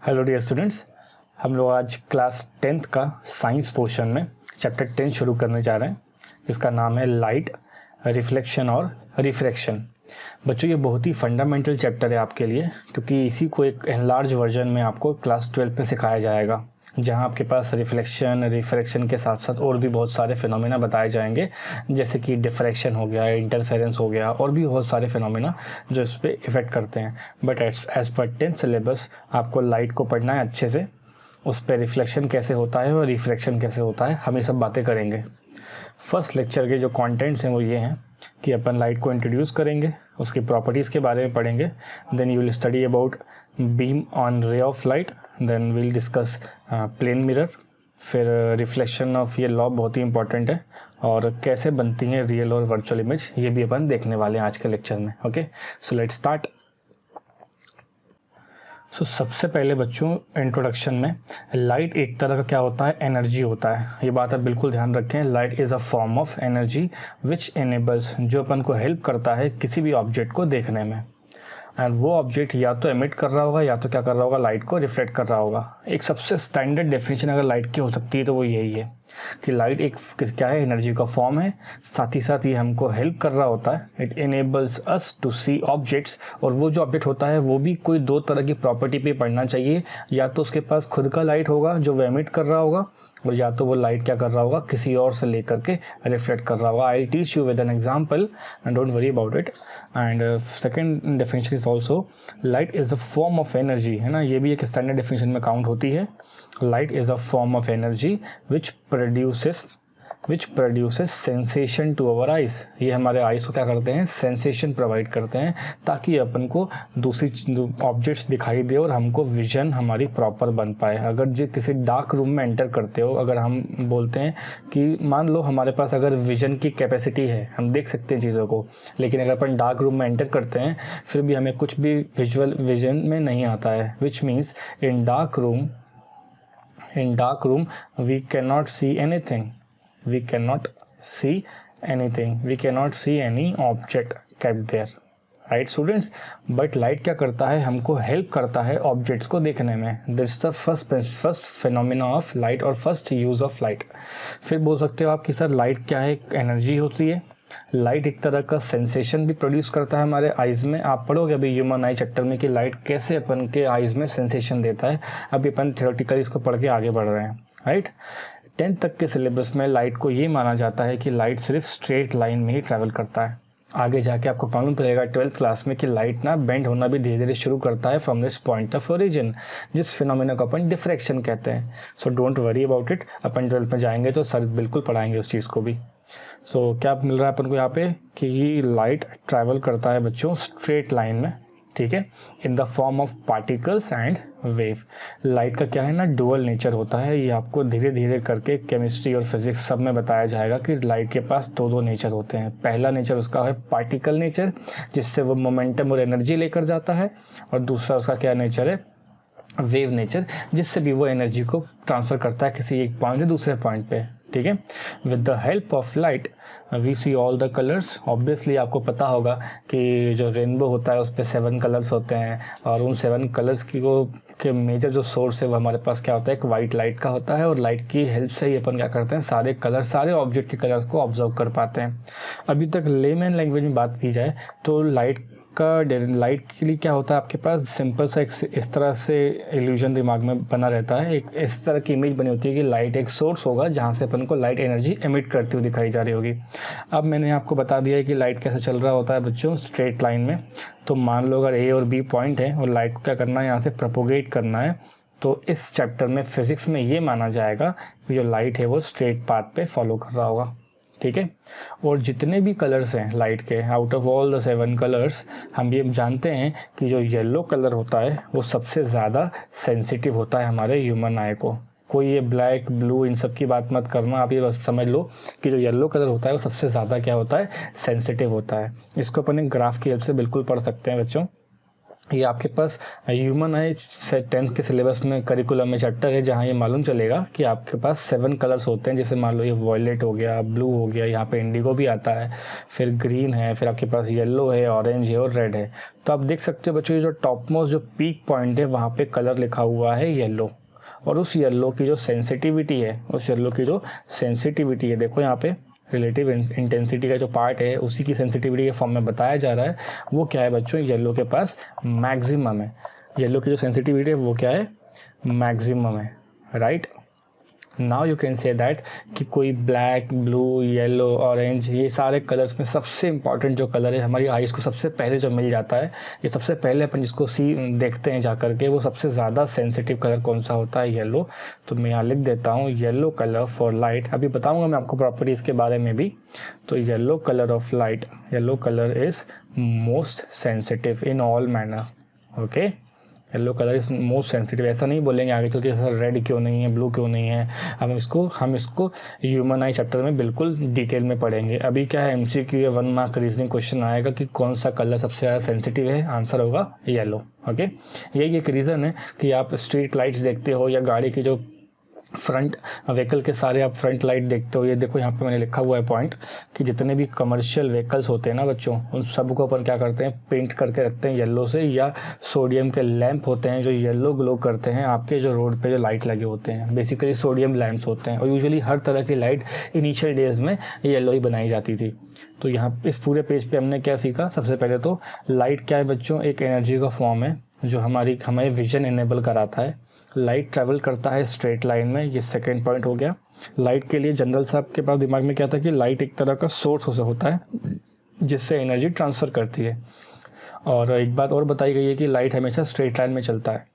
Hello dear students, हम लोग आज क्लास 10th का साइंस पोर्शन में चैप्टर 10 शुरू करने जा रहे हैं। इसका नाम है लाइट, रिफ्लेक्शन और रिफ्रैक्शन। बच्चों, ये बहुत ही फंडामेंटल चैप्टर है आपके लिए, क्योंकि इसी को एक एनलार्ज वर्जन में आपको क्लास 12 में सिखाया जाएगा, जहां आपके पास रिफ्लेक्शन रिफ्रैक्शन के साथ साथ और भी बहुत सारे फिनोमेना बताए जाएंगे, जैसे कि डिफ्रैक्शन हो गया, इंटरफेरेंस हो गया, और भी बहुत सारे फिनोमेना जो इस पर इफेक्ट करते हैं। But as per 10th syllabus आपको लाइट को पढ़ना है अच्छे से, उस पर रिफ्लेक्शन कैसे होता है और रिफ्रैक्शन कैसे होता है, हम ये सब बातें करेंगे। फर्स्ट लेक्चर के जो कंटेंट्स हैं वो ये हैं कि अपन लाइट को इंट्रोड्यूस करेंगे, उसकी प्रॉपर्टीज़ के बारे में पढ़ेंगे, then you will study about beam on ray of light, then will discuss plane mirror, फिर रिफ्लेक्शन ऑफ ये लॉ बहुत ही इंपॉर्टेंट है, और कैसे बनती हैं रियल और वर्चुअल इमेज, ये भी अपन देखने वाले हैं आज के लेक्चर में। Okay, so let's start. So सबसे पहले बच्चों, इंट्रोडक्शन में लाइट एक तरह का क्या होता है, एनर्जी होता है। ये बात आप बिल्कुल ध्यान रखें। Light is a form of energy which enables, जो अपन को हेल्प करता है किसी भी ऑब्जेक्ट को देखने में। एंड वो ऑब्जेक्ट या तो एमिट कर रहा होगा या तो क्या कर रहा होगा, लाइट को रिफ्लेक्ट कर रहा होगा। एक सबसे स्टैंडर्ड डेफिनेशन अगर लाइट की हो सकती है तो वो यही है कि लाइट एक क्या है, एनर्जी का फॉर्म है, साथ ही साथ ये हमको हेल्प कर रहा होता है। It enables us to see objects, और वो जो ऑब्जेक्ट होता है वो भी कोई दो तरह की प्रॉपर्टी पे पढ़ना चाहिए, या तो उसके पास खुद का लाइट होगा जो वो एमिट कर रहा होगा, और या तो वो लाइट क्या कर रहा होगा, किसी और से लेकर के रिफ्लेक्ट कर रहा होगा। I teach you with an example and don't worry about it. And second definition is also light is a form of energy, है ना, ये भी एक स्टैंडर्ड डेफिनेशन में काउंट होती है। Light is a form of energy which produces sensation to our eyes. ये हमारे आइज को क्या करते हैं, सेंसेशन प्रोवाइड करते हैं, ताकि अपन को दूसरी ऑब्जेक्ट्स दिखाई दे और हमको विजन हमारी प्रॉपर बन पाए। अगर जो किसी डार्क रूम में एंटर करते हो, अगर हम बोलते हैं कि मान लो हमारे पास अगर विजन की कैपेसिटी है, हम देख सकते हैं चीज़ों को, लेकिन अगर अपन डार्क रूम में एंटर करते हैं फिर भी हमें कुछ भी विजुअल विजन में नहीं आता है, which means in dark room we cannot see anything, we cannot see any object kept there, right students. But light क्या करता है, हमको हेल्प करता है ऑब्जेक्ट्स को देखने में। This the first phenomena of light और फर्स्ट यूज ऑफ लाइट। फिर बोल सकते हो आप कि सर लाइट क्या है, एनर्जी होती है। लाइट एक तरह का सेंसेशन भी प्रोड्यूस करता है हमारे आइज़ में। आप पढ़ोगे अभी ह्यूमन आई चैप्टर में कि लाइट कैसे अपन के आइज़ में सेंसेशन देता है। अभी अपन थ्योरेटिकली इसको पढ़ के आगे बढ़ रहे हैं, राइट। 10th तक के सिलेबस में लाइट को ये माना जाता है कि लाइट सिर्फ स्ट्रेट लाइन में ही ट्रैवल करता है। आगे जाके आपको मालूम पड़ेगा 12th क्लास में कि लाइट ना बेंड होना भी धीरे धीरे शुरू करता है from this point of origin, जिस फिनोमेना को अपन डिफ्रैक्शन कहते हैं। So don't worry about it, upon 12th में जाएंगे तो सर बिल्कुल पढ़ाएंगे उस चीज़ को भी। सो क्या मिल रहा है अपन को यहाँ पे कि लाइट ट्रैवल करता है बच्चों स्ट्रेट लाइन में, ठीक है, in the form of particles and wave. Light का क्या है ना, डुअल नेचर होता है। ये आपको धीरे धीरे करके केमिस्ट्री और फिजिक्स सब में बताया जाएगा कि लाइट के पास दो नेचर होते हैं। पहला नेचर उसका है पार्टिकल नेचर, जिससे वो मोमेंटम और एनर्जी लेकर जाता है, और दूसरा उसका क्या नेचर है, वेव नेचर, जिससे भी वो एनर्जी को ट्रांसफर करता है किसी एक पॉइंट से दूसरे पॉइंट पे, ठीक है। With the help of light we see all the colours. Obviously आपको पता होगा कि जो रेनबो होता है उस पर 7 कलर्स होते हैं, और उन 7 कलर्स के मेजर जो सोर्स है वो हमारे पास क्या होता है, एक वाइट लाइट का होता है, और लाइट की हेल्प से ही अपन क्या करते हैं, सारे कलर, सारे ऑब्जेक्ट के कलर्स को ऑब्जर्व कर पाते हैं। अभी तक लेमैन लैंग्वेज में बात की जाए तो लाइट के लिए क्या होता है, आपके पास सिंपल सा इस तरह से इल्यूजन दिमाग में बना रहता है। एक इस तरह की इमेज बनी होती है कि लाइट एक सोर्स होगा जहाँ से अपन को लाइट एनर्जी एमिट करती हुई दिखाई जा रही होगी। अब मैंने आपको बता दिया है कि लाइट कैसे चल रहा होता है बच्चों, स्ट्रेट लाइन में। तो मान लो अगर ए और बी पॉइंट है और लाइट को क्या करना है, यहाँ से प्रोपोगेट करना है, तो इस चैप्टर में फिजिक्स में ये माना जाएगा कि जो लाइट है वो स्ट्रेट पाथ पे फॉलो कर रहा होगा, ठीक है। और जितने भी कलर्स हैं लाइट के, out of all the 7 colours, हम ये जानते हैं कि जो येलो कलर होता है वो सबसे ज़्यादा सेंसिटिव होता है हमारे ह्यूमन आई को। कोई ये ब्लैक ब्लू इन सब की बात मत करना, आप ये बस समझ लो कि जो येलो कलर होता है वो सबसे ज़्यादा क्या होता है, सेंसिटिव होता है। इसको अपन एक ग्राफ की हेल्प से बिल्कुल पढ़ सकते हैं बच्चों। ये आपके पास ह्यूमन आई 10th के सिलेबस में करिकुलम में चैप्टर है, जहाँ ये मालूम चलेगा कि आपके पास 7 कलर्स होते हैं। जैसे मान लो ये वॉयलेट हो गया, ब्लू हो गया, यहाँ पे इंडिगो भी आता है, फिर ग्रीन है, फिर आपके पास येलो है, ऑरेंज है और रेड है। तो आप देख सकते हो बच्चों, ये जो टॉप मोस्ट जो पीक पॉइंट है वहाँ पे कलर लिखा हुआ है येलो, और उस येलो की जो सेंसिटिविटी है, देखो यहाँ पे रिलेटिव इंटेंसिटी का जो पार्ट है उसी की सेंसिटिविटी के फॉर्म में बताया जा रहा है। वो क्या है बच्चों, येलो के पास मैक्सिमम है। येलो की जो सेंसिटिविटी है वो क्या है, मैक्सिमम है, right. Now you can say that कि कोई ब्लैक, ब्लू, येलो, ऑरेंज, ये सारे कलर्स में सबसे इंपॉर्टेंट जो कलर है हमारी आईज को सबसे पहले जो मिल जाता है, ये सबसे पहले अपन जिसको देखते हैं जा करके, वो सबसे ज़्यादा सेंसिटिव कलर कौन सा होता है, येलो। तो मैं यहाँ लिख देता हूँ येलो कलर फॉर लाइट। अभी बताऊँगा मैं आपको प्रॉपर्टीज़ के बारे में भी। तो yellow colour of light, yellow colour is most sensitive in all manner, okay. Yellow colour is most sensitive. ऐसा नहीं बोलेंगे आगे चल के सर रेड क्यों नहीं है, ब्लू क्यों नहीं है। हम इसको ह्यूमन आई चैप्टर में बिल्कुल डिटेल में पढ़ेंगे। अभी क्या है, एमसीक्यू या 1 मार्क रीजनिंग क्वेश्चन आएगा कि कौन सा कलर सबसे ज़्यादा सेंसिटिव है, आंसर होगा येलो, ओके। यही एक रीज़न है कि आप स्ट्रीट लाइट्स देखते हो या गाड़ी की जो फ्रंट व्हीकल के सारे आप फ्रंट लाइट देखते हो। ये देखो यहाँ पे मैंने लिखा हुआ है पॉइंट कि जितने भी कमर्शियल व्हीकल्स होते हैं ना बच्चों, उन सबको अपन क्या करते हैं, पेंट करके रखते हैं येलो से, या सोडियम के लैंप होते हैं जो येलो ग्लो करते हैं आपके जो रोड पे जो लाइट लगे होते हैं, बेसिकली सोडियम लैंप्स होते हैं। और यूजुअली हर तरह की लाइट इनिशियल डेज में येलो ही बनाई जाती थी। तो यहाँ इस पूरे पेज पे हमने क्या सीखा, सबसे पहले तो लाइट क्या है बच्चों, एक एनर्जी का फॉर्म है जो हमें विजन इनेबल कराता है। लाइट ट्रैवल करता है स्ट्रेट लाइन में, ये सेकंड पॉइंट हो गया। लाइट के लिए जनरल साहब के पास दिमाग में क्या था कि लाइट एक तरह का सोर्स होता है जिससे एनर्जी ट्रांसफ़र करती है। और एक बात और बताई गई है कि लाइट हमेशा स्ट्रेट लाइन में चलता है।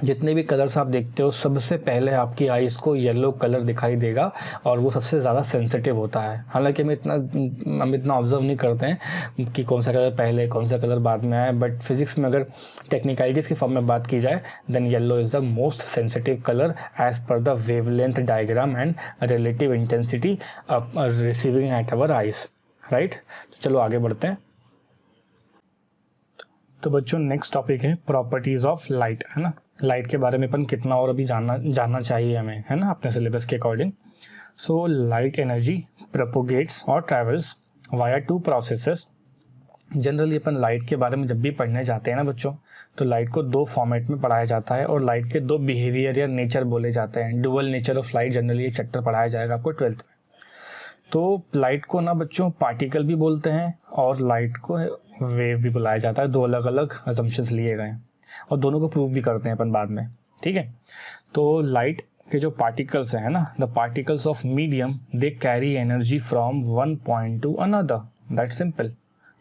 जितने भी कलर्स आप देखते हो सबसे पहले आपकी आईज को येलो कलर दिखाई देगा और वो सबसे ज़्यादा सेंसिटिव होता है। हालांकि हम इतना ऑब्जर्व नहीं करते हैं कि कौन सा कलर पहले कौन सा कलर बाद में आया, बट फिजिक्स में अगर टेक्निकलिटीज़ के फॉर्म में बात की जाए then yellow is the most sensitive colour as per the wavelength diagram and relative intensity receiving at our eyes, right. तो चलो आगे बढ़ते हैं। तो बच्चों नेक्स्ट टॉपिक है प्रॉपर्टीज़ ऑफ लाइट, है ना। लाइट के बारे में अपन कितना और अभी जानना चाहिए हमें, है ना, अपने सिलेबस के according. So light energy propagates और ट्रैवल्स वाया 2 प्रोसेसेस। जनरली अपन लाइट के बारे में जब भी पढ़ने जाते हैं ना बच्चों, तो लाइट को 2 फॉर्मेट में पढ़ाया जाता है और लाइट के 2 बिहेवियर या नेचर बोले जाते हैं। Dual nature of light generally एक चैप्टर पढ़ाया जाएगा आपको 12th में। तो लाइट को ना बच्चों पार्टिकल भी बोलते हैं और लाइट को वेव भी बुलाया जाता है। 2 अलग अलग असम्पशंस लिए गए हैं और दोनों को प्रूव भी करते हैं अपन बाद में, ठीक है। तो लाइट के जो पार्टिकल्स हैं ना, the particles of medium they carry energy from one point two another, that simple.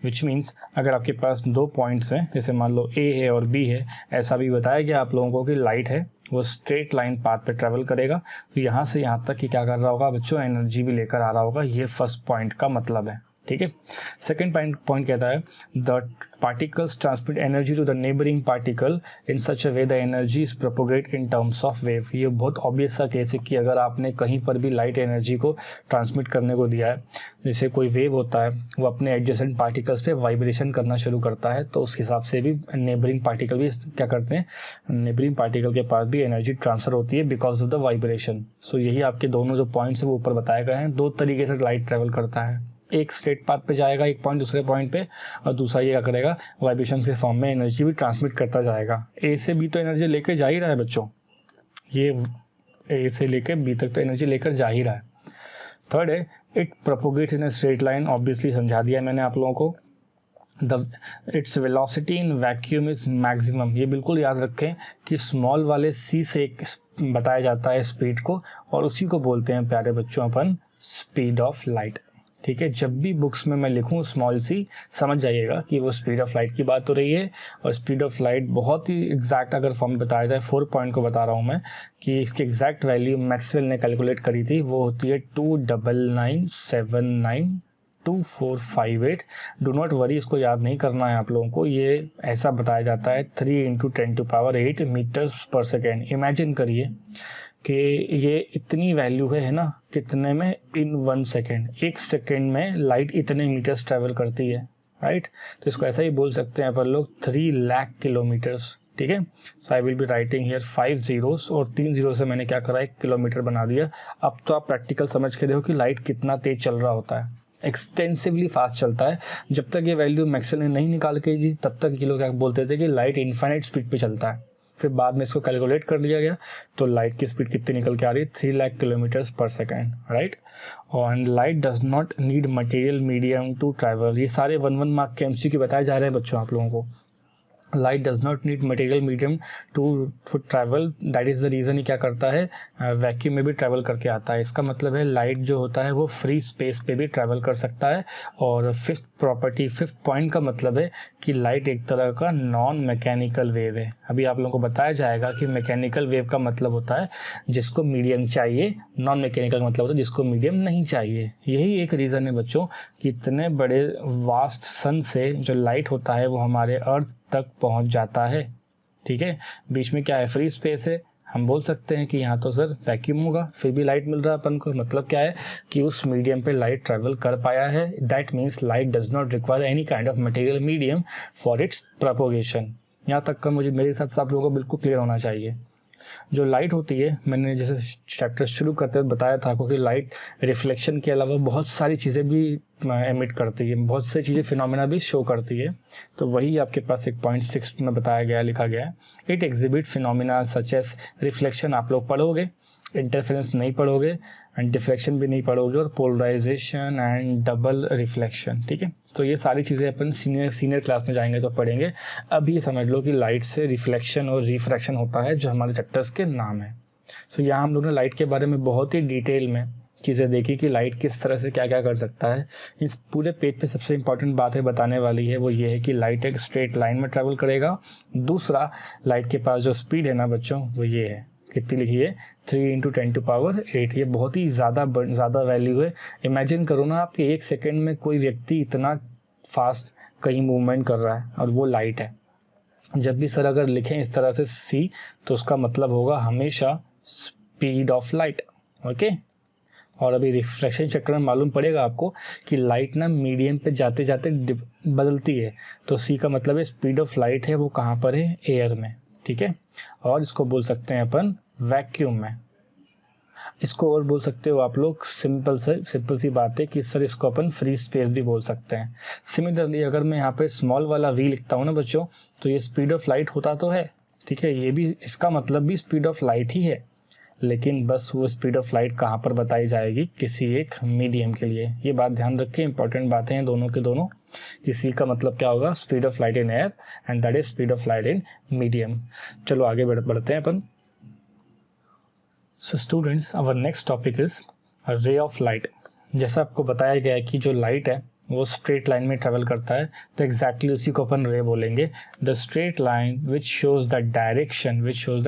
Which means अगर आपके पास 2 पॉइंट्स हैं, जैसे मान लो ए है और बी है, ऐसा भी बताया गया आप लोगों को कि लाइट है वो स्ट्रेट लाइन पाथ पे ट्रेवल करेगा। तो यहाँ से यहाँ तक कि क्या कर रहा होगा बच्चों, एनर्जी भी लेकर आ रहा होगा। ये फर्स्ट पॉइंट का मतलब है, ठीक है। सेकेंड पॉइंट कहता है the particles transmit energy to the neighbouring particle in such a way the energy is propagate in terms of wave. ये बहुत ऑब्वियस सा केस है कि अगर आपने कहीं पर भी लाइट एनर्जी को ट्रांसमिट करने को दिया है, जैसे कोई वेव होता है वो अपने एडजेसेंट पार्टिकल्स पे वाइब्रेशन करना शुरू करता है, तो उस हिसाब से भी नेबरिंग पार्टिकल भी क्या करते हैं, नेबरिंग पार्टिकल के पास भी एनर्जी ट्रांसफर होती है बिकॉज ऑफ द वाइब्रेशन। सो यही आपके दोनों जो पॉइंट्स है वो ऊपर बताए गए हैं। 2 तरीके से लाइट ट्रेवल करता है, एक स्ट्रेट पाथ पे जाएगा एक पॉइंट दूसरे पॉइंट पे, और दूसरा ये क्या करेगा, वाइब्रेशन के फॉर्म में एनर्जी भी ट्रांसमिट करता जाएगा। ए से बी तो एनर्जी लेकर जा ही रहा है बच्चों, ये ए से लेकर बी तक तो एनर्जी लेकर जा ही रहा है। थर्ड है it propagates in a straight line, obviously समझा दिया मैंने आप लोगों को। Its velocity in vacuum is maximum. ये बिल्कुल याद रखें कि स्मॉल वाले सी से एक बताया जाता है स्पीड को, और उसी को बोलते हैं प्यारे बच्चों अपन स्पीड ऑफ लाइट, ठीक है। जब भी बुक्स में मैं लिखूं स्मॉल सी, समझ जाइएगा कि वो स्पीड ऑफ लाइट की बात हो रही है। और स्पीड ऑफ लाइट बहुत ही एग्जैक्ट अगर फॉर्म में बताया जाए, 4 पॉइंट को बता रहा हूं मैं कि इसकी एग्जैक्ट वैल्यू मैक्सवेल ने कैलकुलेट करी थी, वो होती है 299792458। डू नॉट वरी, इसको याद नहीं करना है आप लोगों को। ये ऐसा बताया जाता है 3 × 10⁸ मीटर्स पर सेकेंड। इमेजिन करिए कि ये इतनी वैल्यू है ना, कितने में, इन 1 सेकेंड। 1 सेकेंड में लाइट इतने मीटर्स ट्रेवल करती है, राइट। तो इसको ऐसा ही बोल सकते हैं अपन लोग 3 लाख किलोमीटर्स, ठीक है। So I will be writing here 5 zeros और 3 जीरो से मैंने क्या करा, 1 किलोमीटर बना दिया। अब तो आप प्रैक्टिकल समझ के देखो कि लाइट कितना तेज चल रहा होता है, एक्सटेंसिवली फास्ट चलता है। जब तक ये वैल्यू मैक्सवेल ने नहीं निकाल के दी तब तक ये लोग क्या बोलते थे कि लाइट इनफाइनाइट स्पीड पे चलता है। फिर बाद में इसको कैलकुलेट कर लिया गया तो लाइट की स्पीड कितनी निकल के आ रही है, 3 lakh kilometres per second, right. और light does not need material medium to travel. ये सारे 1 मार्क के एमसीक्यू बताए जा रहे हैं बच्चों आप लोगों को। Light does not need material medium to travel, that is the reason. ही क्या करता है, वैक्यूम में भी ट्रैवल करके आता है। इसका मतलब है लाइट जो होता है वो फ्री स्पेस पे भी ट्रैवल कर सकता है। और फिफ्थ पॉइंट का मतलब है कि लाइट एक तरह का नॉन मैकेनिकल वेव है। अभी आप लोगों को बताया जाएगा कि मैकेनिकल वेव का मतलब होता है जिसको मीडियम चाहिए, नॉन मैकेनिकल मतलब होता है जिसको मीडियम नहीं चाहिए। यही एक रीज़न है बच्चों कि इतने बड़े वास्ट सन से जो लाइट होता है वो हमारे अर्थ तक पहुंच जाता है, ठीक है। बीच में क्या है, फ्री स्पेस है। हम बोल सकते हैं कि यहाँ तो सर वैक्यूम होगा फिर भी लाइट मिल रहा है अपन को। मतलब क्या है कि उस मीडियम पे लाइट ट्रैवल कर पाया है। That means light does not require any kind of material medium for its propagation. यहाँ तक का मेरे हिसाब से आप लोगों को बिल्कुल क्लियर होना चाहिए। जो लाइट होती है, मैंने जैसे चैप्टर शुरू करते हुए बताया था आपको कि लाइट रिफ्लेक्शन के अलावा बहुत सारी चीज़ें भी एमिट करती है, बहुत सारी चीज़ें फिनोमेना भी शो करती है। तो वही आपके पास 1.6 में बताया गया, लिखा गया है। It exhibit phenomena such as reflection आप लोग पढ़ोगे, इंटरफेरेंस नहीं पढ़ोगे, एंड डिफ्लेक्शन भी नहीं पढ़ोगे, और पोलराइजेशन एंड डबल रिफ्लेक्शन, ठीक है। तो ये सारी चीज़ें अपन सीनियर क्लास में जाएंगे तो पढ़ेंगे। अब ये समझ लो कि लाइट से रिफ्लेक्शन और रिफ्रैक्शन होता है जो हमारे चैप्टर्स के नाम है। सो यहाँ हम लोगों ने लाइट के बारे में बहुत ही डिटेल में चीज़ें देखी कि लाइट किस तरह से क्या क्या कर सकता है। इस पूरे पेज पे सबसे इंपॉर्टेंट बात है बताने वाली है वो ये है कि लाइट एक स्ट्रेट लाइन में ट्रैवल करेगा। दूसरा, लाइट के पास जो स्पीड है ना बच्चों वो ये है, कितनी लिखी है, 3 × 10⁸ ये बहुत ही ज़्यादा वैल्यू है। इमेजिन करो ना आप कि 1 सेकेंड में कोई व्यक्ति इतना फास्ट कहीं मूवमेंट कर रहा है और वो लाइट है। जब भी सर अगर लिखें इस तरह से सी तो उसका मतलब होगा हमेशा स्पीड ऑफ लाइट, ओके। और अभी रिफ्लेक्शन चक्र में मालूम पड़ेगा आपको कि लाइट ना मीडियम पे जाते जाते बदलती है। तो सी का मतलब है स्पीड ऑफ लाइट है वो कहाँ पर है, एयर में, ठीक है। और इसको बोल सकते हैं अपन वैक्यूम में। इसको और बोल सकते हो आप लोग, सिंपल सी बात है कि सर इसको अपन फ्री स्पेस भी बोल सकते हैं। सिमिलरली अगर मैं यहाँ पे स्मॉल वाला वी लिखता हूँ ना बच्चों, तो ये स्पीड ऑफ लाइट होता तो है, ठीक है। ये भी, इसका मतलब भी स्पीड ऑफ लाइट ही है, लेकिन बस वो स्पीड ऑफ लाइट कहाँ पर बताई जाएगी, किसी एक मीडियम के लिए। ये बात ध्यान रखें, इंपॉर्टेंट बातें हैं दोनों के दोनों। किसी का मतलब क्या होगा, speed of light in air and that is speed of light in medium. चलो आगे बढ़ते हैं अपन। So students, our next topic is ray of light. जैसा आपको बताया गया है कि जो लाइट है वो स्ट्रेट लाइन में ट्रेवल करता है, तो एग्जैक्टली उसी को अपन रे बोलेंगे। The straight line which shows the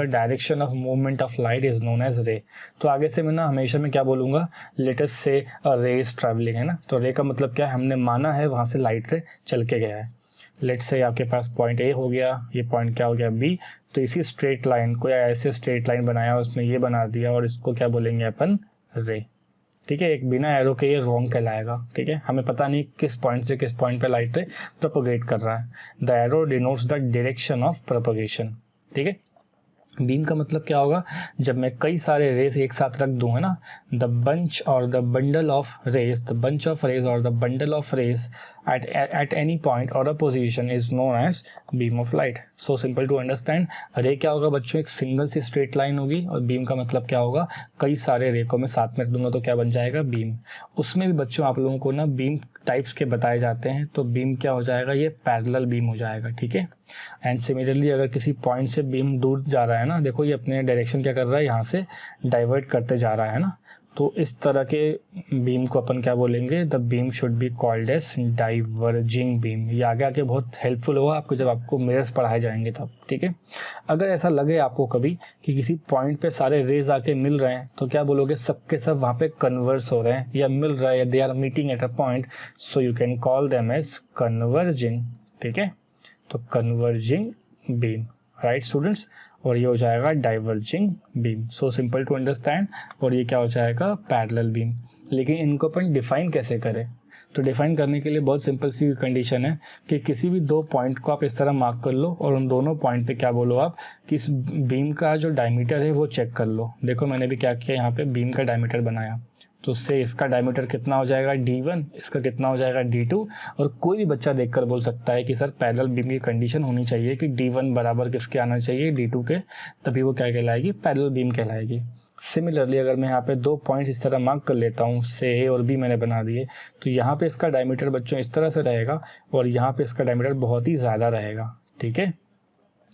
direction of movement of light is known as ray. तो आगे से मैं ना हमेशा मैं क्या बोलूँगा, लेट अस से अ रे इज ट्रैवलिंग, है ना। तो रे का मतलब क्या है, हमने माना है वहाँ से लाइट रे चल के गया है। लेट से आपके पास पॉइंट ए हो गया, ये पॉइंट क्या हो गया, बी। तो इसी स्ट्रेट लाइन को, या ऐसे स्ट्रेट लाइन बनाया उसमें ये बना दिया, और इसको क्या बोलेंगे अपन, रे, ठीक है। एक बिना एरो के ये रॉन्ग कहलाएगा, ठीक है। हमें पता नहीं किस पॉइंट से किस पॉइंट पे लाइट रे प्रोपोगेट कर रहा है। The arrow denotes the direction of propagation, ठीक है। बीम का मतलब क्या होगा, जब मैं कई सारे रेस एक साथ रख दूं, है ना, द बंच और the bundle of rays, the bunch of rays और the bundle of rays at any point or a position is known as beam of light. So simple to understand. रे क्या होगा बच्चों, एक सिंगल सी स्ट्रेट लाइन होगी, और beam का मतलब क्या होगा, कई सारे रे को मैं साथ में रख दूंगा तो क्या बन जाएगा, बीम। उसमें भी बच्चों आप लोगों को ना बीम टाइप्स के बताए जाते हैं, तो बीम क्या हो जाएगा, ये पैरेलल बीम हो जाएगा, ठीक है। एंड सिमिलरली अगर किसी पॉइंट से बीम दूर जा रहा है ना, देखो ये अपने डायरेक्शन क्या कर रहा है, यहाँ से डाइवर्ट करते जा रहा है ना, तो इस तरह के बीम को अपन क्या बोलेंगे, the beam should be called as diverging beam. ये आगे आके बहुत हेल्पफुल होगा आपको जब आपको मिरर्स पढ़ाए जाएंगे तब, ठीक है। अगर ऐसा लगे आपको कभी कि किसी पॉइंट पे सारे रेज आके मिल रहे हैं, तो क्या बोलोगे, सबके सब वहाँ पे कन्वर्स हो रहे हैं या मिल रहा है, या they are meeting at a point, so you can call them as converging, ठीक है। तो कन्वर्जिंग बीम, राइट स्टूडेंट्स। और ये हो जाएगा diverging beam. So simple to understand. और ये क्या हो जाएगा, पैरेलल बीम। लेकिन इनको अपन डिफाइन कैसे करें, तो डिफाइन करने के लिए बहुत सिंपल सी कंडीशन है कि किसी भी दो पॉइंट को आप इस तरह मार्क कर लो और उन दोनों पॉइंट पे क्या बोलो आप कि इस बीम का जो डायमीटर है वो चेक कर लो। देखो मैंने भी क्या किया, यहाँ पे बीम का डायमीटर बनाया, तो उससे इसका डायमीटर कितना हो जाएगा D1, इसका कितना हो जाएगा D2। और कोई भी बच्चा देखकर बोल सकता है कि सर पैरेलल बीम की कंडीशन होनी चाहिए कि D1 बराबर किसके आना चाहिए, D2 के, तभी वो क्या कहलाएगी, पैरेलल बीम कहलाएगी। सिमिलरली अगर मैं यहाँ पे दो पॉइंट इस तरह मार्क कर लेता हूँ, से ए और बी मैंने बना दिए, तो यहाँ पे इसका डायमीटर बच्चों इस तरह से रहेगा और यहाँ पे इसका डायमीटर बहुत ही ज़्यादा रहेगा, ठीक है,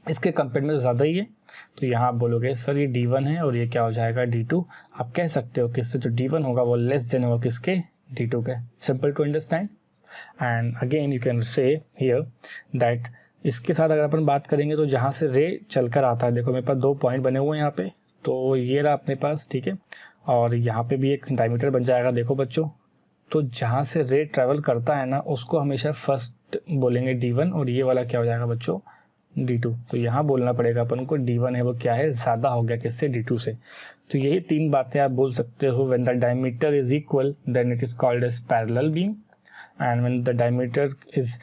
इसके कंपेयर में ज़्यादा ही है। तो यहाँ आप बोलोगे सर ये D1 है और ये क्या हो जाएगा D2। आप कह सकते हो कि इससे जो D1 होगा वो लेस देन होगा किसके, D2 के। Simple to understand. And again you can see here that इसके साथ अगर अपन बात करेंगे तो जहाँ से रे चलकर आता है, देखो मेरे पास दो पॉइंट बने हुए हैं यहाँ पे, तो ये रहा अपने पास, ठीक है, और यहाँ पे भी एक डायमीटर बन जाएगा। देखो बच्चों, तो जहाँ से रे ट्रैवल करता है ना उसको हमेशा फर्स्ट बोलेंगे D1 और ये वाला क्या हो जाएगा बच्चों, D2। तो यहाँ बोलना पड़ेगा अपन को D1 है वो क्या है, ज़्यादा हो गया किससे, D2 से। तो यही तीन बातें आप बोल सकते हो। When the diameter is equal then it is called as parallel beam, and when the diameter is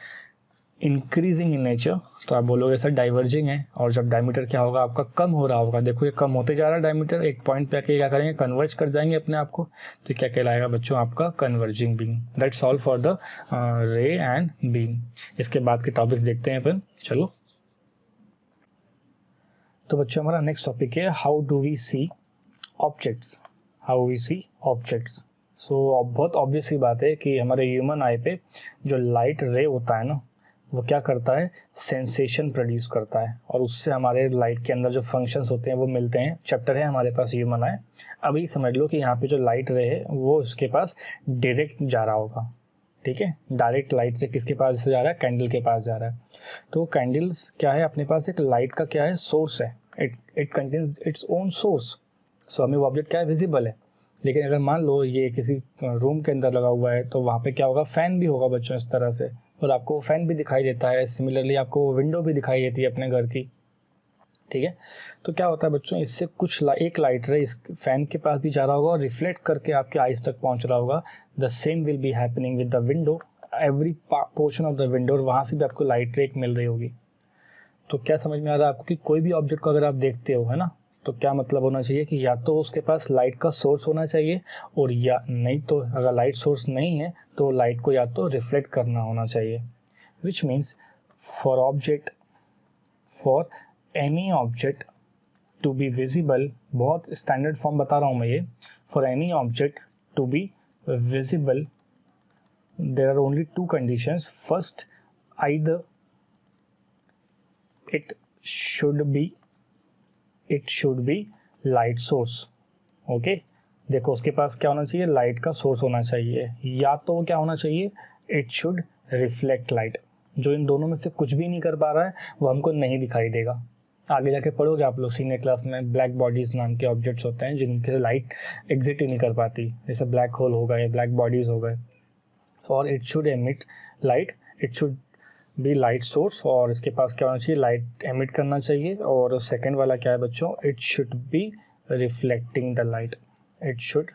increasing in nature तो आप बोलोगे सर डाइवर्जिंग है। और जब डायमीटर क्या होगा आपका, कम हो रहा होगा, देखो ये कम होते जा रहा है डायमीटर, एक पॉइंट पे आके क्या करेंगे, कन्वर्ज कर जाएंगे अपने आप को, तो क्या कहलाएगा बच्चों आपका converging beam. That's all for the रे एंड बीम। इसके बाद के टॉपिक्स देखते हैं अपन, चलो। तो बच्चों हमारा नेक्स्ट टॉपिक है how do we see objects, how we see objects. So बहुत ऑब्वियस सी बात है कि हमारे ह्यूमन आई पे जो लाइट रे होता है ना वो क्या करता है, सेंसेशन प्रोड्यूस करता है, और उससे हमारे लाइट के अंदर जो फंक्शंस होते हैं वो मिलते हैं। चैप्टर है हमारे पास ह्यूमन आई। अभी समझ लो कि यहाँ पे जो लाइट रे है वो उसके पास डायरेक्ट जा रहा होगा, ठीक है, डायरेक्ट लाइट रे किसके पास से जा रहा है, कैंडल के पास जा रहा है। तो कैंडल्स क्या है, अपने पास एक लाइट का क्या है, सोर्स है, it contains its own source. So हमें वो ऑब्जेक्ट क्या है, विजिबल है। लेकिन अगर मान लो ये किसी रूम के अंदर लगा हुआ है तो वहाँ पे क्या होगा, फैन भी होगा बच्चों इस तरह से, और आपको फैन भी दिखाई देता है। सिमिलरली आपको विंडो भी दिखाई देती है अपने घर की, ठीक है। तो क्या होता है बच्चों, इससे कुछ एक लाइट रे इस फैन के पास भी जा रहा होगा और रिफ्लेक्ट करके आपके आईज तक पहुंच रहा होगा। The same will be happening with the window, every portion of the window, और वहाँ से भी आपको लाइट रे मिल रही होगी। तो क्या समझ में आ रहा है आपको कि कोई भी ऑब्जेक्ट को अगर आप देखते हो, है ना, तो क्या मतलब होना चाहिए कि या तो उसके पास लाइट का सोर्स होना चाहिए, और या नहीं तो अगर लाइट सोर्स नहीं है तो लाइट को या तो रिफ्लेक्ट करना होना चाहिए। Which means for any object to be visible, बहुत स्टैंडर्ड फॉर्म बता रहा हूँ मैं ये, for any object to be visible there are only two conditions. First, either it should be light source, okay. देखो उसके पास क्या होना चाहिए, लाइट का सोर्स होना चाहिए, या तो क्या होना चाहिए, इट शुड रिफ्लेक्ट लाइट। जो इन दोनों में से कुछ भी नहीं कर पा रहा है वो हमको नहीं दिखाई देगा। आगे जाके पढ़ोगे आप लोग सीनियर क्लास में, ब्लैक बॉडीज नाम के ऑब्जेक्ट्स होते हैं जिनके लाइट एग्जिट ही नहीं कर पाती, जैसे ब्लैक होल हो गए, ब्लैक बॉडीज हो गए। और it should emit light, it should B light source, और इसके पास क्या होना चाहिए, लाइट एमिट करना चाहिए। और सेकंड वाला क्या है बच्चों, it should be reflecting the light, it should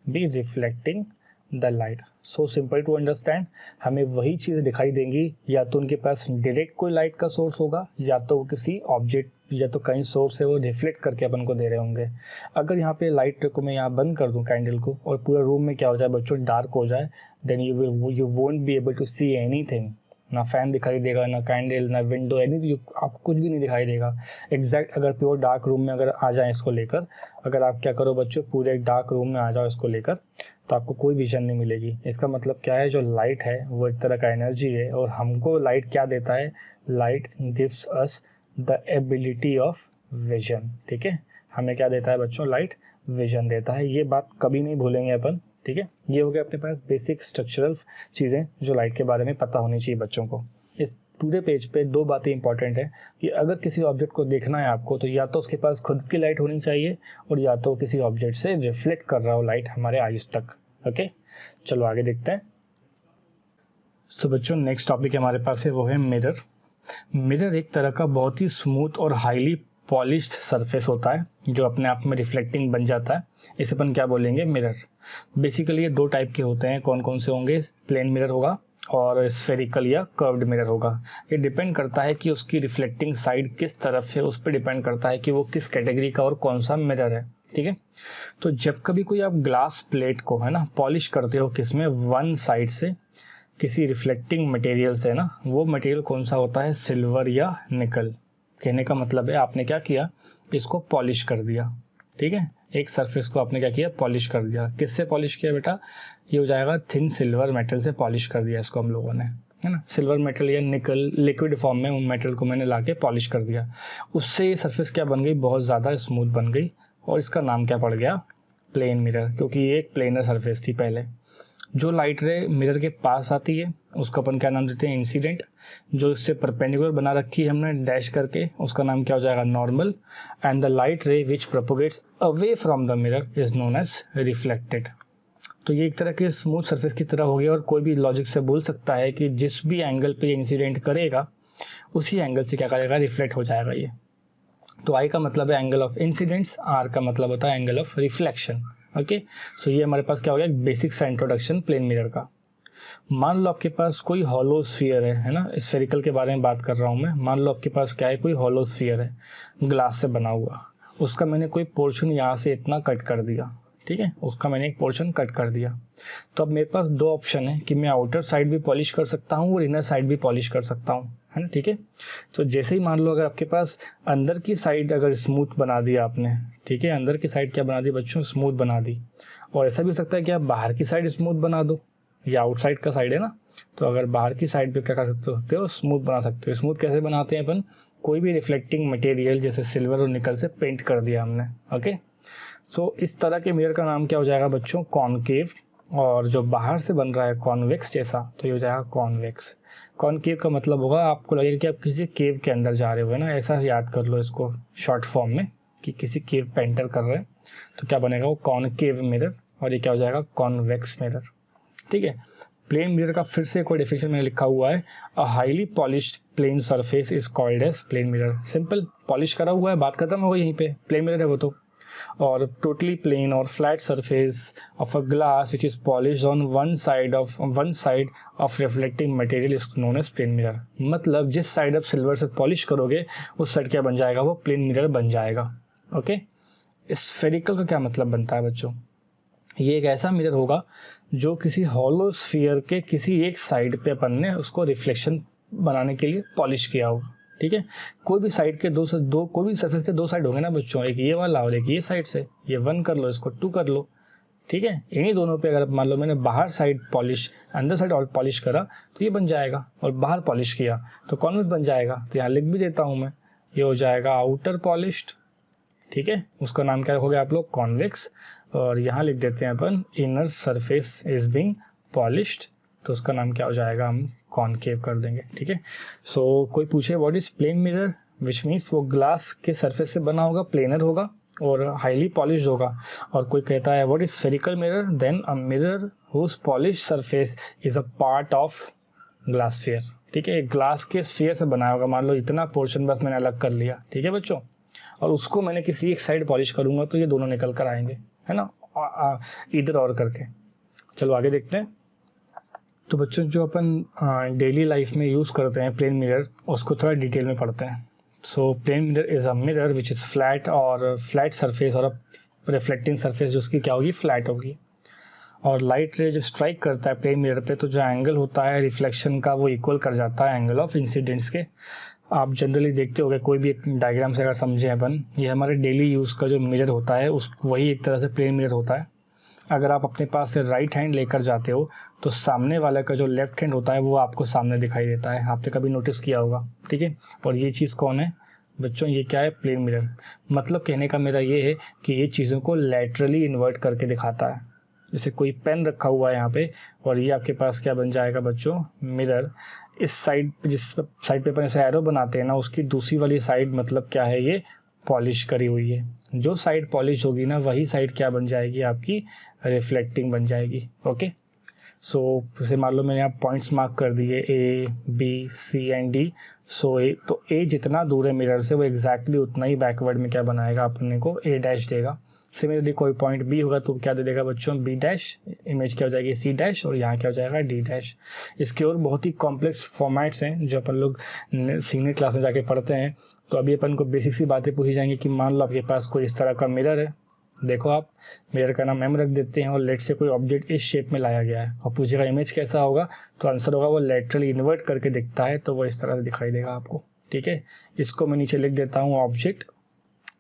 be reflecting the light. So simple to understand, हमें वही चीज़ दिखाई देंगी, या तो उनके पास डायरेक्ट कोई लाइट का सोर्स होगा, या तो वो किसी ऑब्जेक्ट या तो कहीं सोर्स है वो रिफ्लेक्ट करके अपन को दे रहे होंगे। अगर यहाँ पे लाइट को मैं यहाँ बंद कर दूँ कैंडल को, और पूरा रूम में क्या हो जाए बच्चों, डार्क हो जाए, then you won't be able to see anything. ना फैन दिखाई देगा, ना कैंडल, ना विंडो, एनी, आपको कुछ भी नहीं दिखाई देगा। एग्जैक्ट अगर प्योर डार्क रूम में अगर आ जाए इसको लेकर, अगर आप क्या करो बच्चों, पूरे डार्क रूम में आ जाओ इसको लेकर, तो आपको कोई विजन नहीं मिलेगी। इसका मतलब क्या है, जो लाइट है वो एक तरह का एनर्जी है, और हमको लाइट क्या देता है, light gives us the ability of vision, ठीक है। हमें क्या देता है बच्चों, लाइट विजन देता है। ये बात कभी नहीं भूलेंगे अपन, ठीक है। ये हो गया अपने पास बेसिक स्ट्रक्चरल चीज़ें जो लाइट के बारे में पता होनी चाहिए बच्चों को। इस पूरे पेज पे दो बातें इंपॉर्टेंट है कि अगर किसी ऑब्जेक्ट को देखना है आपको, तो या तो उसके पास खुद की लाइट होनी चाहिए, और या तो किसी ऑब्जेक्ट से रिफ्लेक्ट कर रहा हो लाइट हमारे आईज तक, ओके। चलो आगे देखते हैं। सो बच्चों नेक्स्ट टॉपिक हमारे पास है वो है मिरर। मिरर एक तरह का बहुत ही स्मूथ और हाईली पॉलिश्ड सरफेस होता है जो अपने आप में रिफ्लेक्टिंग बन जाता है, इसे अपन क्या बोलेंगे, मिरर। बेसिकली ये दो टाइप के होते हैं, कौन कौन से होंगे, प्लेन मिरर होगा और स्फेरिकल या कर्व्ड मिरर होगा। ये डिपेंड करता है कि उसकी रिफ्लेक्टिंग साइड किस तरफ है, उस पर डिपेंड करता है कि वो किस कैटेगरी का और कौन सा मिरर है, ठीक है। तो जब कभी कोई आप ग्लास प्लेट को है ना पॉलिश करते हो किसमें, वन साइड से किसी रिफ्लेक्टिंग मटेरियल से ना, वो मटेरियल कौन सा होता है, सिल्वर या निकल। कहने का मतलब है आपने क्या किया, इसको पॉलिश कर दिया, ठीक है। एक सरफेस को आपने क्या किया, पॉलिश कर दिया। किससे पॉलिश किया बेटा, ये हो जाएगा थिन सिल्वर मेटल से पॉलिश कर दिया इसको हम लोगों ने, है ना। सिल्वर मेटल या निकल लिक्विड फॉर्म में उन मेटल को मैंने लाके पॉलिश कर दिया, उससे ये सरफेस क्या बन गई, बहुत ज़्यादा स्मूथ बन गई और इसका नाम क्या पड़ गया, प्लेन मिरर, क्योंकि ये एक प्लेनर सरफेस थी पहले। जो लाइट रे मिरर के पास आती है उसको अपन क्या नाम देते हैं, इंसिडेंट। जो इससे परपेंडिकुलर बना रखी है हमने डैश करके, उसका नाम क्या हो जाएगा, normal. And the light ray which propagates away from the mirror is known as reflected. तो ये एक तरह के स्मूथ सरफेस की तरह हो गया और कोई भी लॉजिक से बोल सकता है कि जिस भी एंगल पे इंसिडेंट करेगा उसी एंगल से क्या करेगा, रिफ्लेक्ट हो जाएगा ये। तो आई का मतलब है एंगल ऑफ इंसिडेंट्स, आर का मतलब होता है एंगल ऑफ रिफ्लेक्शन। ओके, सो ये हमारे पास क्या हो गया, बेसिक सा इंट्रोडक्शन प्लेन मिरर का। मान लो आपके पास कोई हॉलो स्फीयर है ना, स्फेरिकल के बारे में बात कर रहा हूँ मैं। मान लो आपके पास क्या है, कोई हॉलो स्फीयर है ग्लास से बना हुआ, उसका मैंने कोई पोर्शन यहाँ से इतना कट कर दिया, ठीक है, उसका मैंने एक पोर्शन कट कर दिया। तो अब मेरे पास दो ऑप्शन है कि मैं आउटर साइड भी पॉलिश कर सकता हूँ और इनर साइड भी पॉलिश कर सकता हूँ, है ना, ठीक है। तो जैसे ही मान लो अगर आपके पास अंदर की साइड अगर स्मूथ बना दिया आपने, ठीक है, अंदर की साइड क्या बना दी बच्चों, स्मूथ बना दी। और ऐसा भी हो सकता है कि आप बाहर की साइड स्मूथ बना दो, ये आउटसाइड का साइड है ना, तो अगर बाहर की साइड पे क्या कर सकते हो, स्मूथ बना सकते हो। स्मूथ कैसे बनाते हैं अपन, कोई भी रिफ्लेक्टिंग मटेरियल जैसे सिल्वर और निकल से पेंट कर दिया हमने। ओके, सो इस तरह के मिरर का नाम क्या हो जाएगा बच्चों, कॉनकेव। और जो बाहर से बन रहा है कॉन्वेक्स जैसा, तो ये हो जाएगा कॉन्वेक्स। कॉनकेव का मतलब होगा आपको लगेगा कि आप किसी केव के अंदर जा रहे हो, है ना, ऐसा याद कर लो इसको शॉर्ट फॉर्म में कि किसी केव पे एंटर कर रहे हैं, तो क्या बनेगा वो कॉनकेव मिरर, और ये क्या हो जाएगा, कॉन्वेक्स मिरर, ठीक है। प्लेन मिरर का फिर से एक और डेफिनेशन मैंने लिखा हुआ है, a highly polished plane surface is called as plane mirror. Simple, polish करा हुआ है, बात खत्म हो गई यहीं पे, प्लेन मिरर है वो तो। और टोटली प्लेन और flat surface of a glass which is polish on one side of reflecting material is known as plane mirror. मतलब जिस साइड आप सिल्वर से पॉलिश करोगे उस साइड क्या बन जाएगा, वो प्लेन मिरर बन जाएगा। ओके, स्फेरिकल का क्या मतलब बनता है बच्चों, ये एक ऐसा मिरर होगा जो किसी हॉलो स्फीयर के किसी एक साइड पे अपन ने उसको रिफ्लेक्शन बनाने के लिए पॉलिश किया हो, ठीक है। कोई भी साइड के दो कोई भी सरफेस के दो साइड होंगे ना बच्चों, एक ये वाला और एक ये साइड से, ये 1 कर लो, इसको 2 कर लो, ठीक है। इन्हीं दोनों पे अगर मान लो मैंने बाहर साइड पॉलिश, अंदर साइड और पॉलिश करा तो ये बन जाएगा, और बाहर पॉलिश किया तो कॉन्वेक्स बन जाएगा। तो यहाँ लिख भी देता हूँ मैं, ये हो जाएगा आउटर पॉलिश्ड, ठीक है, उसका नाम क्या रखोगे आप लोग, कॉन्वेक्स। और यहाँ लिख देते हैं अपन inner surface is being polished, तो उसका नाम क्या हो जाएगा, हम कॉनकेव कर देंगे, ठीक है। सो कोई पूछे what is plane mirror, which means वो ग्लास के सरफेस से बना होगा, प्लेनर होगा और हाईली पॉलिश्ड होगा। और कोई कहता है what is spherical mirror, then a mirror whose polish surface is a part of glass sphere, ठीक है, ग्लास के स्फीयर से बना होगा। मान लो इतना पोर्शन बस मैंने अलग कर लिया, ठीक है बच्चों, और उसको मैंने किसी एक साइड पॉलिश करूंगा तो ये दोनों निकल कर आएंगे, है ना, इधर और करके। चलो आगे देखते हैं। तो बच्चों जो अपन डेली लाइफ में यूज़ करते हैं प्लेन मिरर, उसको थोड़ा डिटेल में पढ़ते हैं। So plane mirror is a mirror which is flat, और फ्लैट सरफेस और रिफ्लेक्टिंग सरफेस जो उसकी क्या होगी, फ्लैट होगी। और लाइट रे जो स्ट्राइक करता है प्लेन मिरर पे, तो जो एंगल होता है रिफ्लेक्शन का वो इक्वल कर जाता है एंगल ऑफ इंसिडेंट्स के। आप जनरली देखते होंगे कोई भी एक डायग्राम से अगर समझे अपन, ये हमारे डेली यूज़ का जो मिरर होता है उस वही एक तरह से प्लेन मिरर होता है। अगर आप अपने पास से राइट हैंड लेकर जाते हो तो सामने वाले का जो लेफ्ट हैंड होता है वो आपको सामने दिखाई देता है, आपने कभी नोटिस किया होगा, ठीक है। और ये चीज़ कौन है बच्चों, ये क्या है, प्लेन मिरर। मतलब कहने का मेरा ये है कि ये चीज़ों को लैटरली इन्वर्ट करके दिखाता है। जैसे कोई पेन रखा हुआ है यहाँ पे और ये आपके पास क्या बन जाएगा बच्चों, मिरर। इस साइड जिस साइड पे अपन ऐसे एरो बनाते हैं ना, उसकी दूसरी वाली साइड मतलब क्या है, ये पॉलिश करी हुई है। जो साइड पॉलिश होगी ना वही साइड क्या बन जाएगी, आपकी रिफ्लेक्टिंग बन जाएगी। ओके, सो जैसे मान लो मैंने यहाँ पॉइंट्स मार्क कर दिए A, B, C and D। So A जितना दूर है मिरर से वो एग्जैक्टली उतना ही बैकवर्ड में क्या बनाएगा, अपने को A डैश देगा। सिमिलरली कोई पॉइंट B होगा तो क्या दे देगा बच्चों, B डैश, इमेज क्या हो जाएगी C डैश, और यहाँ क्या हो जाएगा D डैश। इसके और बहुत ही कॉम्प्लेक्स फॉर्मेट्स हैं जो अपन लोग सीनियर क्लास में जाके पढ़ते हैं। तो अभी अपन को बेसिक सी बातें पूछी जाएंगी कि मान लो आपके पास कोई इस तरह का मिरर है, देखो आप मिरर का नाम M रख देते हैं और लेट से कोई ऑब्जेक्ट इस शेप में लाया गया है और पूछेगा इमेज कैसा होगा, तो आंसर होगा वो लेटरली इन्वर्ट करके दिखता है, तो वो इस तरह से दिखाई देगा आपको। ठीक है, इसको मैं नीचे लिख देता हूँ ऑब्जेक्ट,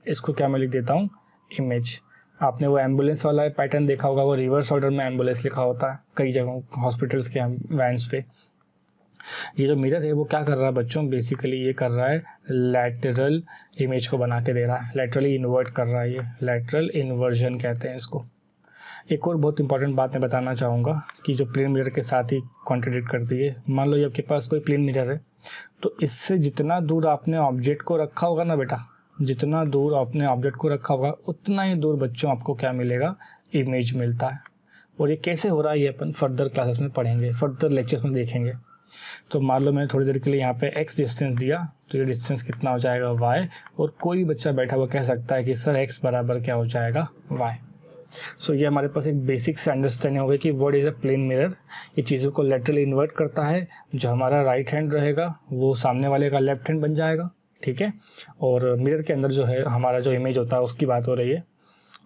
इसको क्या मैं लिख देता हूँ इमेज। आपने वो एम्बुलेंस वाला पैटर्न देखा होगा, वो रिवर्स ऑर्डर में एम्बुलेंस लिखा होता है कई जगहों हॉस्पिटल्स के वैन्स पे। ये जो मिरर है वो क्या कर रहा है बच्चों, बेसिकली ये कर रहा है लैटरल इमेज को बना के दे रहा है, लैटरली इन्वर्ट कर रहा है, ये लैटरल इन्वर्जन कहते हैं इसको। एक और बहुत इंपॉर्टेंट बात मैं बताना चाहूँगा कि जो प्लेन मिरर के साथ ही कॉन्ट्रडिक्ट करती है। मान लो आपके पास कोई प्लेन मिरर है, तो इससे जितना दूर आपने ऑब्जेक्ट को रखा होगा ना बेटा, जितना दूर आपने ऑब्जेक्ट को रखा होगा उतना ही दूर बच्चों आपको क्या मिलेगा, इमेज मिलता है। और ये कैसे हो रहा है ये अपन फर्दर क्लासेस में पढ़ेंगे, फर्दर लेक्चर्स में देखेंगे। तो मान लो मैंने थोड़ी देर के लिए यहाँ पे x डिस्टेंस दिया, तो ये डिस्टेंस कितना हो जाएगा y, और कोई बच्चा बैठा हुआ कह सकता है कि सर x बराबर क्या हो जाएगा y। सो ये हमारे पास एक बेसिक से अंडरस्टैंडिंग होगी कि what is a plane mirror. ये चीज़ों को लेटरली इन्वर्ट करता है, जो हमारा राइट हैंड रहेगा वो सामने वाले का लेफ्ट हैंड बन जाएगा। ठीक है, और मिरर के अंदर जो है हमारा जो इमेज होता है उसकी बात हो रही है।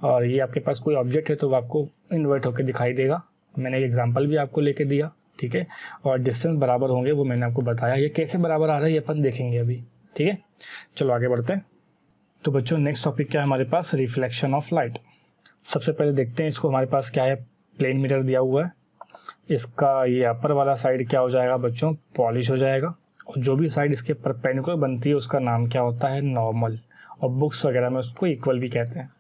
और ये आपके पास कोई ऑब्जेक्ट है तो वो आपको इन्वर्ट होकर दिखाई देगा। मैंने एक एग्जाम्पल भी आपको लेके दिया। ठीक है, और डिस्टेंस बराबर होंगे वो मैंने आपको बताया, ये कैसे बराबर आ रहा है ये अपन देखेंगे अभी। ठीक है, चलो आगे बढ़ते हैं। तो बच्चों नेक्स्ट टॉपिक क्या है हमारे पास, रिफ्लेक्शन ऑफ लाइट। सबसे पहले देखते हैं इसको, हमारे पास क्या है, प्लेन मिरर दिया हुआ है, इसका ये अपर वाला साइड क्या हो जाएगा बच्चों, पॉलिश हो जाएगा, और जो भी साइड इसके परपेंडिकुलर बनती है उसका नाम क्या होता है, नॉर्मल, और बुक्स वगैरह में उसको इक्वल भी कहते हैं।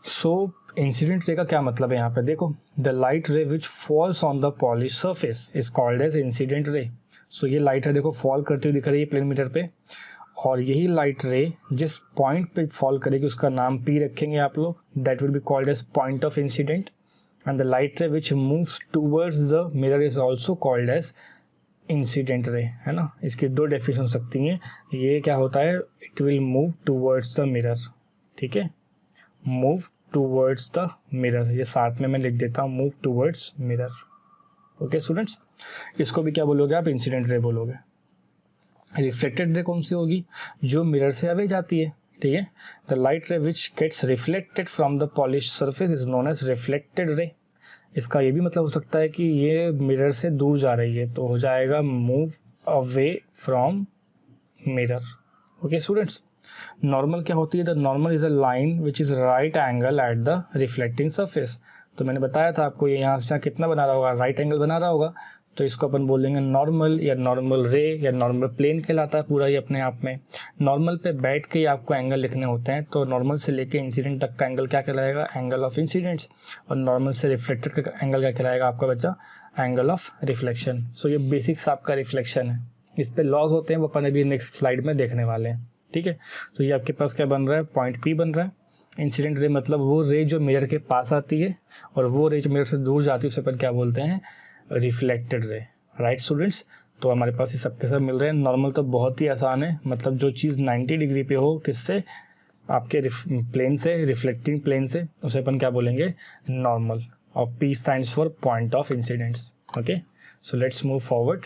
सो इंसिडेंट रे का क्या मतलब है यहाँ पे देखो, the light ray which falls on the polish surface is called as incident ray. So ये लाइट है देखो फॉल करती हुई दिख रही है प्लेन मीटर पे, और यही लाइट रे जिस पॉइंट पे फॉल करेगी उसका नाम P रखेंगे आप लोग, that will be called as point of incident. And the light ray which moves towards the mirror is also called as incident ray, है ना। इसकी दो डेफिनेशन हो सकती हैं, ये क्या होता है, it will move towards the mirror. ठीक है, मूव टूवर्ड्स द मिरर, ये साथ में मैं लिख देता हूँ, move towards mirror. Okay students, इसको भी क्या बोलोगे आप, इंसिडेंट रे बोलोगे। रिफ्लेक्टेड रे कौन सी होगी, जो मिरर से अवे जाती है। ठीक है, the light ray which gets reflected from the polish surface is known as reflected ray. इसका ये भी मतलब हो सकता है कि ये मिरर से दूर जा रही है, तो हो जाएगा move away from mirror. Okay students, normal क्या होती है, the normal is a line which is right angle at the reflecting surface. तो मैंने बताया था आपको, ये यहाँ से कितना बना रहा होगा, राइट एंगल बना रहा होगा, तो इसको अपन बोलेंगे नॉर्मल या नॉर्मल रे या नॉर्मल प्लेन कहलाता है पूरा ये अपने आप में। नॉर्मल पे बैठ के ही आपको एंगल लिखने होते हैं, तो नॉर्मल से लेके इंसिडेंट तक का एंगल क्या कहलाएगा, एंगल ऑफ इंसिडेंट्स, और नॉर्मल से रिफ्लेक्टेड का एंगल क्या कहलाएगा आपका बच्चा, एंगल ऑफ रिफ्लेक्शन। सो ये बेसिक्स आपका रिफ्लेक्शन है, इस पे लॉज होते हैं वो अपन अभी नेक्स्ट स्लाइड में देखने वाले हैं। ठीक है, तो ये आपके पास क्या बन रहा है, पॉइंट P बन रहा है। इंसिडेंट रे मतलब वो रे जो मिरर के पास आती है, और वो रे जो मिरर से दूर जाती है उसे अपन क्या बोलते हैं, रिफ्लेक्टेड रे। राइट स्टूडेंट्स, तो हमारे पास ये सबके सब मिल रहे हैं। नॉर्मल तो बहुत ही आसान है, मतलब जो चीज़ 90 डिग्री पे हो, किससे, आपके प्लेन से, रिफ्लेक्टिंग प्लेन से, उसे अपन क्या बोलेंगे, नॉर्मल, और P stands for point of incidents. Okay, so let's move forward.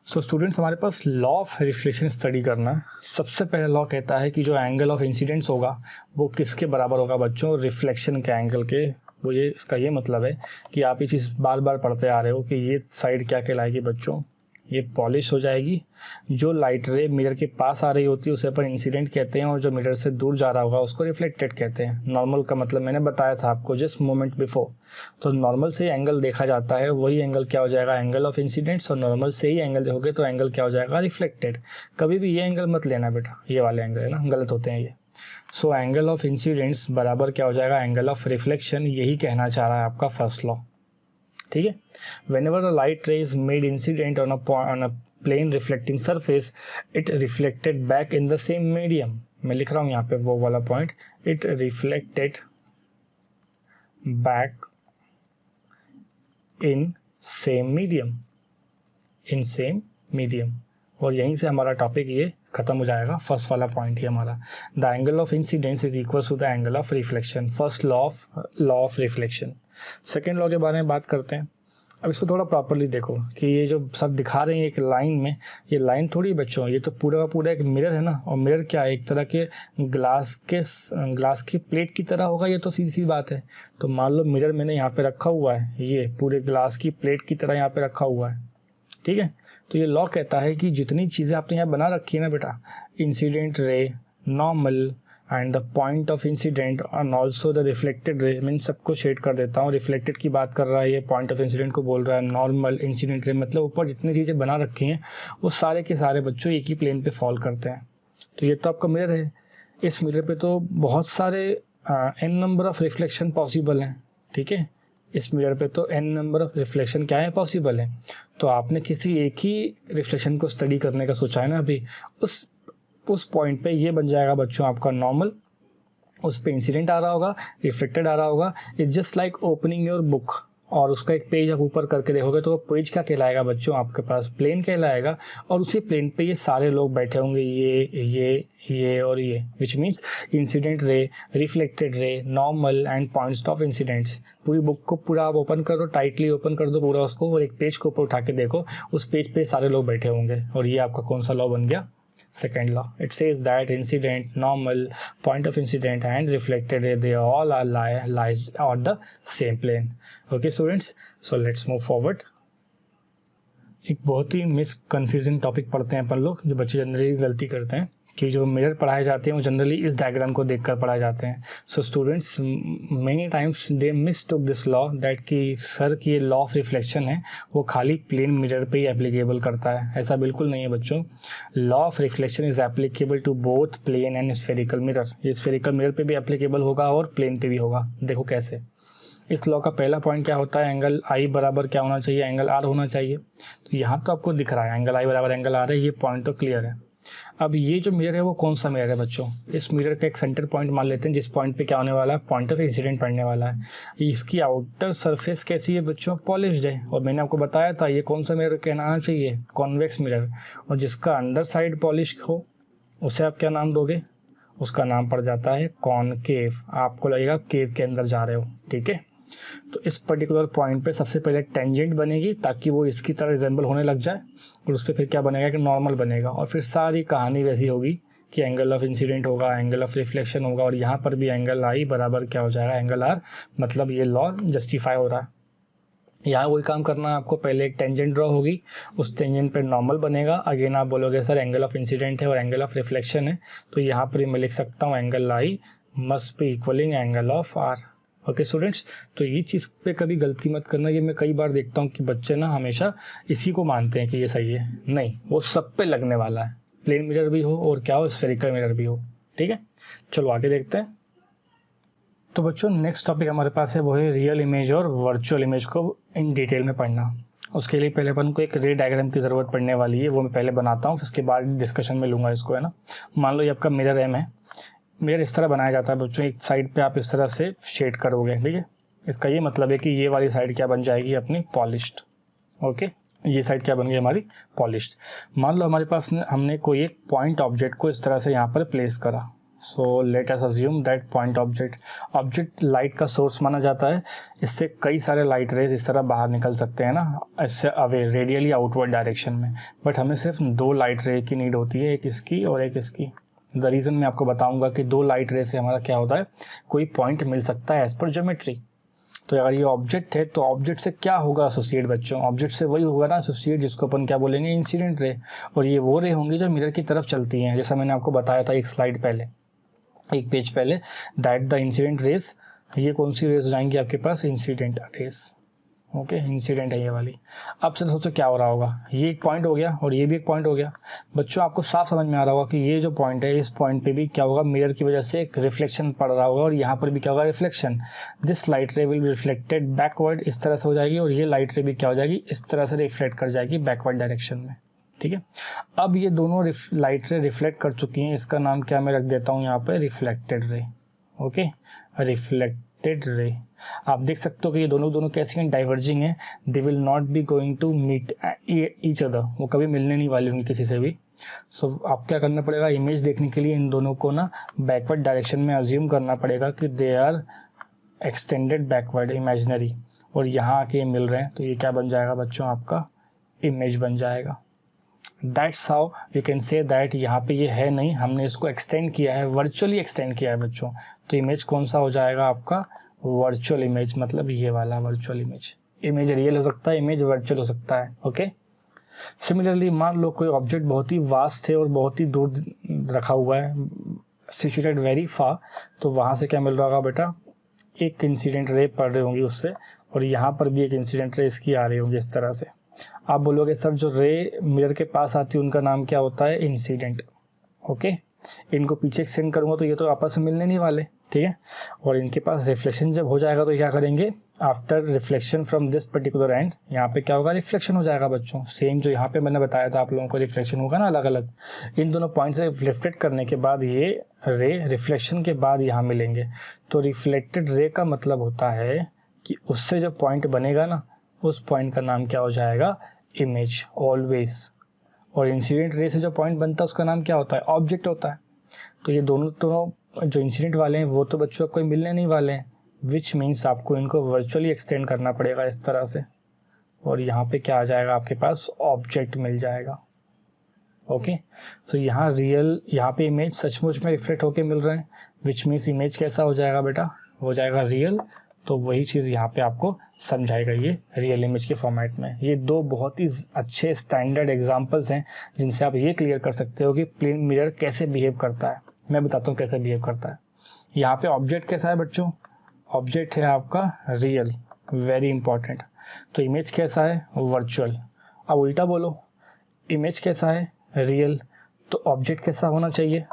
So students, हमारे पास लॉ ऑफ रिफ्लेक्शन स्टडी करना है। सबसे पहला लॉ कहता है कि जो एंगल ऑफ इंसिडेंट्स होगा वो किसके बराबर होगा बच्चों, रिफ्लेक्शन के एंगल के। वो ये इसका ये मतलब है कि आप ये चीज़ बार बार पढ़ते आ रहे हो कि ये साइड क्या कहलाएगी बच्चों, ये पॉलिश हो जाएगी। जो लाइट रे मिरर के पास आ रही होती है उसे अपन इंसिडेंट कहते हैं, और जो मिरर से दूर जा रहा होगा उसको रिफ्लेक्टेड कहते हैं। नॉर्मल का मतलब मैंने बताया था आपको जस्ट मोमेंट बिफोर। तो नॉर्मल से एंगल देखा जाता है, वही एंगल क्या हो जाएगा, एंगल ऑफ इंसिडेंट्स, और नॉर्मल से ही एंगल देखोगे तो एंगल क्या हो जाएगा, रिफ्लेक्टेड। कभी भी ये एंगल मत लेना बेटा, ये वाले एंगल है ना, गलत होते हैं ये। सो एंगल ऑफ इंसिडेंट्स बराबर क्या हो जाएगा, एंगल ऑफ रिफ्लेक्शन, यही कहना चाह रहा है आपका फर्स्ट लॉ। ठीक है, whenever a light ray is made incident on a plane reflecting surface, it reflected back in the same medium। मैं लिख रहा हूँ यहाँ पे वो वाला point, it reflected back in same medium, in same medium. और यहीं से हमारा टॉपिक ये खत्म हो जाएगा। फर्स्ट वाला पॉइंट ही हमारा, the angle of incidence is equal to the angle of reflection. First law of reflection. Second law के बारे में बात करते हैं। अब इसको थोड़ा प्रॉपरली देखो कि ये जो सब दिखा रहे हैं एक लाइन में, ये लाइन थोड़ी बच्चों, ये तो पूरा का पूरा एक मिरर है ना। और मिरर क्या है, एक तरह के ग्लास की प्लेट की तरह होगा, ये तो सीधी सी बात है। तो मान लो मिरर मैंने यहाँ पे रखा हुआ है, ये पूरे ग्लास की प्लेट की तरह यहाँ पे रखा हुआ है, ठीक है। तो ये लॉ कहता है कि जितनी चीज़ें आपने यहाँ बना रखी है ना बेटा, incident ray, normal and the point of incident and also the reflected ray, मैं सबको शेड कर देता हूँ। रिफ्लेक्टेड की बात कर रहा है, ये पॉइंट ऑफ इंसिडेंट को बोल रहा है। नॉर्मल, इंसिडेंट रे, मतलब ऊपर जितनी चीज़ें बना रखी हैं वो सारे के सारे बच्चों एक ही प्लेन पे फॉल करते हैं। तो ये तो आपका मिरर है। इस मिरर पे तो बहुत सारे n number of reflection possible हैं, ठीक है। इस मिरर पे तो n नंबर ऑफ रिफ्लेक्शन क्या है, पॉसिबल है। तो आपने किसी एक ही रिफ्लेक्शन को स्टडी करने का सोचा है ना अभी, उस पॉइंट पे ये बन जाएगा बच्चों आपका नॉर्मल, उस पे इंसिडेंट आ रहा होगा, रिफ्लेक्टेड आ रहा होगा। It's just like opening your book और उसका एक पेज आप ऊपर करके देखोगे तो वो पेज क्या कहलाएगा बच्चों, आपके पास प्लेन कहलाएगा। और उसी प्लेन पे ये सारे लोग बैठे होंगे, ये और ये, which means incident ray, reflected ray, normal and points of incidents. पूरी बुक को पूरा आप ओपन कर दो, टाइटली ओपन कर दो पूरा उसको, और एक पेज को ऊपर उठा के देखो, उस पेज पे सारे लोग बैठे होंगे। और ये आपका कौन सा लॉ बन गया, second law. It says that incident, normal, point of incident and reflected ray, they all are lies on the same plane. Okay students, so let's move forward. एक बहुत ही मिसकन्फ्यूजिंग टॉपिक पढ़ते हैं अपन लोग, जो बच्चे जनरली गलती करते हैं कि जो मिरर पढ़ाए जाते हैं वो जनरली इस डायग्राम को देखकर पढ़ाए जाते हैं। So students many times they मिसटुक this law that कि सर की ये लॉ ऑफ रिफ्लेक्शन है वो खाली प्लेन मिरर पे ही एप्लीकेबल करता है। ऐसा बिल्कुल नहीं है बच्चों। Law of reflection is applicable to both plane and spherical mirror. ये स्फेरिकल मिरर पे भी एप्लीकेबल होगा और प्लेन पे भी होगा। देखो कैसे। इस लॉ का पहला पॉइंट क्या होता है, एंगल आई बराबर क्या होना चाहिए, एंगल आर होना चाहिए। तो यहाँ तो आपको दिख रहा है एंगल आई बराबर एंगल आर है, ये पॉइंट तो क्लियर है। अब ये जो मिरर है वो कौन सा मिरर है बच्चों, इस मिरर का एक सेंटर पॉइंट मान लेते हैं, जिस पॉइंट पे क्या होने वाला है, पॉइंट ऑफ इंसिडेंट पड़ने वाला है। इसकी आउटर सरफेस कैसी है बच्चों, पॉलिश्ड है। और मैंने आपको बताया था ये कौन सा मिरर कहना चाहिए, कॉन्वेक्स मिरर। और जिसका अंदर साइड पॉलिश हो उसे आप क्या नाम दोगे, उसका नाम पड़ जाता है कॉनकेव। आपको लगेगा केव के अंदर जा रहे हो, ठीक है। तो इस पर्टिकुलर पॉइंट पे सबसे पहले टेंजेंट बनेगी ताकि वो इसकी तरह रिजेंबल होने लग जाए, और उस पर फिर क्या बनेगा कि नॉर्मल बनेगा। और फिर सारी कहानी वैसी होगी कि एंगल ऑफ इंसिडेंट होगा, एंगल ऑफ रिफ्लेक्शन होगा, और यहाँ पर भी एंगल आई बराबर क्या हो जाएगा, एंगल आर। मतलब ये लॉ जस्टिफाई हो रहा है। यहाँ वही काम करना है आपको, पहले एक टेंजेंट ड्रॉ होगी, उस टेंजेंट पे नॉर्मल बनेगा। अगेन आप बोलोगे सर एंगल ऑफ इंसिडेंट है और एंगल ऑफ रिफ्लेक्शन है, तो यहाँ पर मैं लिख सकता हूँ angle I must be equaling angle of R. Okay students, तो ये चीज़ पे कभी गलती मत करना। ये मैं कई बार देखता हूँ कि बच्चे ना हमेशा इसी को मानते हैं कि ये सही है। नहीं, वो सब पे लगने वाला है, प्लेन मिरर भी हो और क्या हो, स्फेरिकल मिरर भी हो, ठीक है। चलो आगे देखते हैं। तो बच्चों नेक्स्ट टॉपिक हमारे पास है वो है रियल इमेज और वर्चुअल इमेज को इन डिटेल में पढ़ना। उसके लिए पहले अपन को एक रे डायग्राम की ज़रूरत पड़ने वाली है, वो मैं पहले बनाता हूँ, उसके बाद डिस्कशन में लूँगा इसको, है ना। मान लो ये आपका मिरर एम है। मिरर इस तरह बनाया जाता है बच्चों, एक साइड पे आप इस तरह से शेड करोगे, ठीक है। इसका ये मतलब है कि ये वाली साइड क्या बन जाएगी अपनी, पॉलिश्ड। ओके, ये साइड क्या बन गई हमारी, पॉलिश्ड। मान लो हमारे पास हमने कोई एक पॉइंट ऑब्जेक्ट को इस तरह से यहाँ पर प्लेस करा। So let us assume that point object light का सोर्स माना जाता है। इससे कई सारे लाइट रेज इस तरह बाहर निकल सकते हैं ना, इससे अवे रेडियली आउटवर्ड डायरेक्शन में। बट हमें सिर्फ 2 लाइट रे की नीड होती है, एक इसकी और एक इसकी। द रीज़न मैं आपको बताऊंगा कि 2 लाइट रे से हमारा क्या होता है, कोई पॉइंट मिल सकता है एज पर ज्योमेट्री। तो अगर ये ऑब्जेक्ट है तो ऑब्जेक्ट से क्या होगा एसोसिएट बच्चों, ऑब्जेक्ट से वही होगा ना एसोसिएट जिसको अपन क्या बोलेंगे, इंसिडेंट रे। और ये वो रे होंगी जो मिरर की तरफ चलती हैं, जैसा मैंने आपको बताया था एक स्लाइड पहले, एक पेज पहले, दैट द इंसिडेंट रेज। ये कौन सी रेज हो जाएंगी आपके पास, इंसिडेंट रेज। ओके, इंसिडेंट है ये वाली। अब से सोचो क्या हो रहा होगा, ये एक पॉइंट हो गया और ये भी एक पॉइंट हो गया। बच्चों आपको साफ समझ में आ रहा होगा कि ये जो पॉइंट है, इस पॉइंट पे भी क्या होगा, मिरर की वजह से एक रिफ्लेक्शन पड़ रहा होगा, और यहाँ पर भी क्या होगा, रिफ्लेक्शन। दिस लाइट रे विल रिफ्लेक्टेड बैकवर्ड, इस तरह से हो जाएगी, और ये लाइट रे भी क्या हो जाएगी, इस तरह से रिफ्लेक्ट कर जाएगी बैकवर्ड डायरेक्शन में, ठीक है। अब ये दोनों लाइट रे रिफ्लेक्ट कर चुकी हैं, इसका नाम क्या मैं रख देता हूँ यहाँ पे, reflected ray. Okay, reflected reflected ray. आप देख सकते हो कि ये दोनों कैसी हैं, डाइवर्जिंग है। They will not be going to meet each other, वो कभी मिलने नहीं वाली होंगी किसी से भी। सो आप क्या करना पड़ेगा, इमेज देखने के लिए इन दोनों को ना बैकवर्ड डायरेक्शन में अज्यूम करना पड़ेगा कि they are extended backward imaginary, और यहाँ आके मिल रहे हैं, तो ये क्या बन जाएगा बच्चों, आपका इमेज बन जाएगा। That's how you can say that यहाँ पे ये है नहीं, हमने इसको एक्सटेंड किया है, वर्चुअली एक्सटेंड किया है बच्चों। तो इमेज कौन सा हो जाएगा आपका, वर्चुअल इमेज, मतलब ये वाला वर्चुअल इमेज। इमेज रियल हो सकता है, इमेज वर्चुअल हो सकता है। ओके, सिमिलरली मान लो कोई ऑब्जेक्ट बहुत ही वास्ट है और बहुत ही दूर रखा हुआ है, सिचुएटेड वेरी फार, तो वहाँ से क्या मिल रहा होगा बेटा, एक इंसिडेंट रे पड़ रही होंगी उससे, और यहाँ पर भी एक इंसिडेंट रे इसकी आ रही होंगी इस तरह से। आप बोलोगे सर जो रे मिरर के पास आती है उनका नाम क्या होता है, इंसिडेंट। ओके, इनको पीछे एक्सटेंड करूँगा तो ये तो आपस में मिलने नहीं वाले, ठीक है। और इनके पास रिफ्लेक्शन जब हो जाएगा तो क्या करेंगे, after reflection from this particular and, यहाँ पे क्या होगा, रिफ्लेक्शन हो जाएगा बच्चों। सेम जो यहाँ पे मैंने बताया था आप लोगों को, रिफ्लेक्शन होगा ना अलग अलग, इन दोनों पॉइंट से रिफ्लेक्टेड करने के बाद ये रे रिफ्लेक्शन के बाद यहाँ मिलेंगे। तो रिफ्लेक्टेड रे का मतलब होता है कि उससे जो पॉइंट बनेगा ना, उस पॉइंट का नाम क्या हो जाएगा, इमेज ऑलवेज। और इंसिडेंट रे से जो पॉइंट बनता है उसका नाम क्या होता है, ऑब्जेक्ट होता है। तो ये दोनों जो इंसिडेंट वाले हैं वो तो बच्चों को कोई मिलने नहीं वाले हैं, विच मीन्स आपको इनको वर्चुअली एक्सटेंड करना पड़ेगा इस तरह से, और यहाँ पे क्या आ जाएगा, आपके पास ऑब्जेक्ट मिल जाएगा। ओके, तो यहाँ रियल, यहाँ पे इमेज सचमुच में रिफ्लेक्ट होके मिल रहे हैं, विच मीन्स इमेज कैसा हो जाएगा बेटा, हो जाएगा रियल। तो वही चीज़ यहाँ पे आपको समझाएगा ये रियल इमेज के फॉर्मेट में। ये दो बहुत ही अच्छे स्टैंडर्ड एग्जांपल्स हैं जिनसे आप ये क्लियर कर सकते हो कि प्लेन मिरर कैसे बिहेव करता है। मैं बताता हूँ कैसे बिहेव करता है। यहाँ पे ऑब्जेक्ट कैसा है बच्चों, ऑब्जेक्ट है आपका रियल, वेरी इंपॉर्टेंट। तो इमेज कैसा है, वर्चुअल। अब उल्टा बोलो, इमेज कैसा है, रियल, तो ऑब्जेक्ट कैसा होना चाहिए,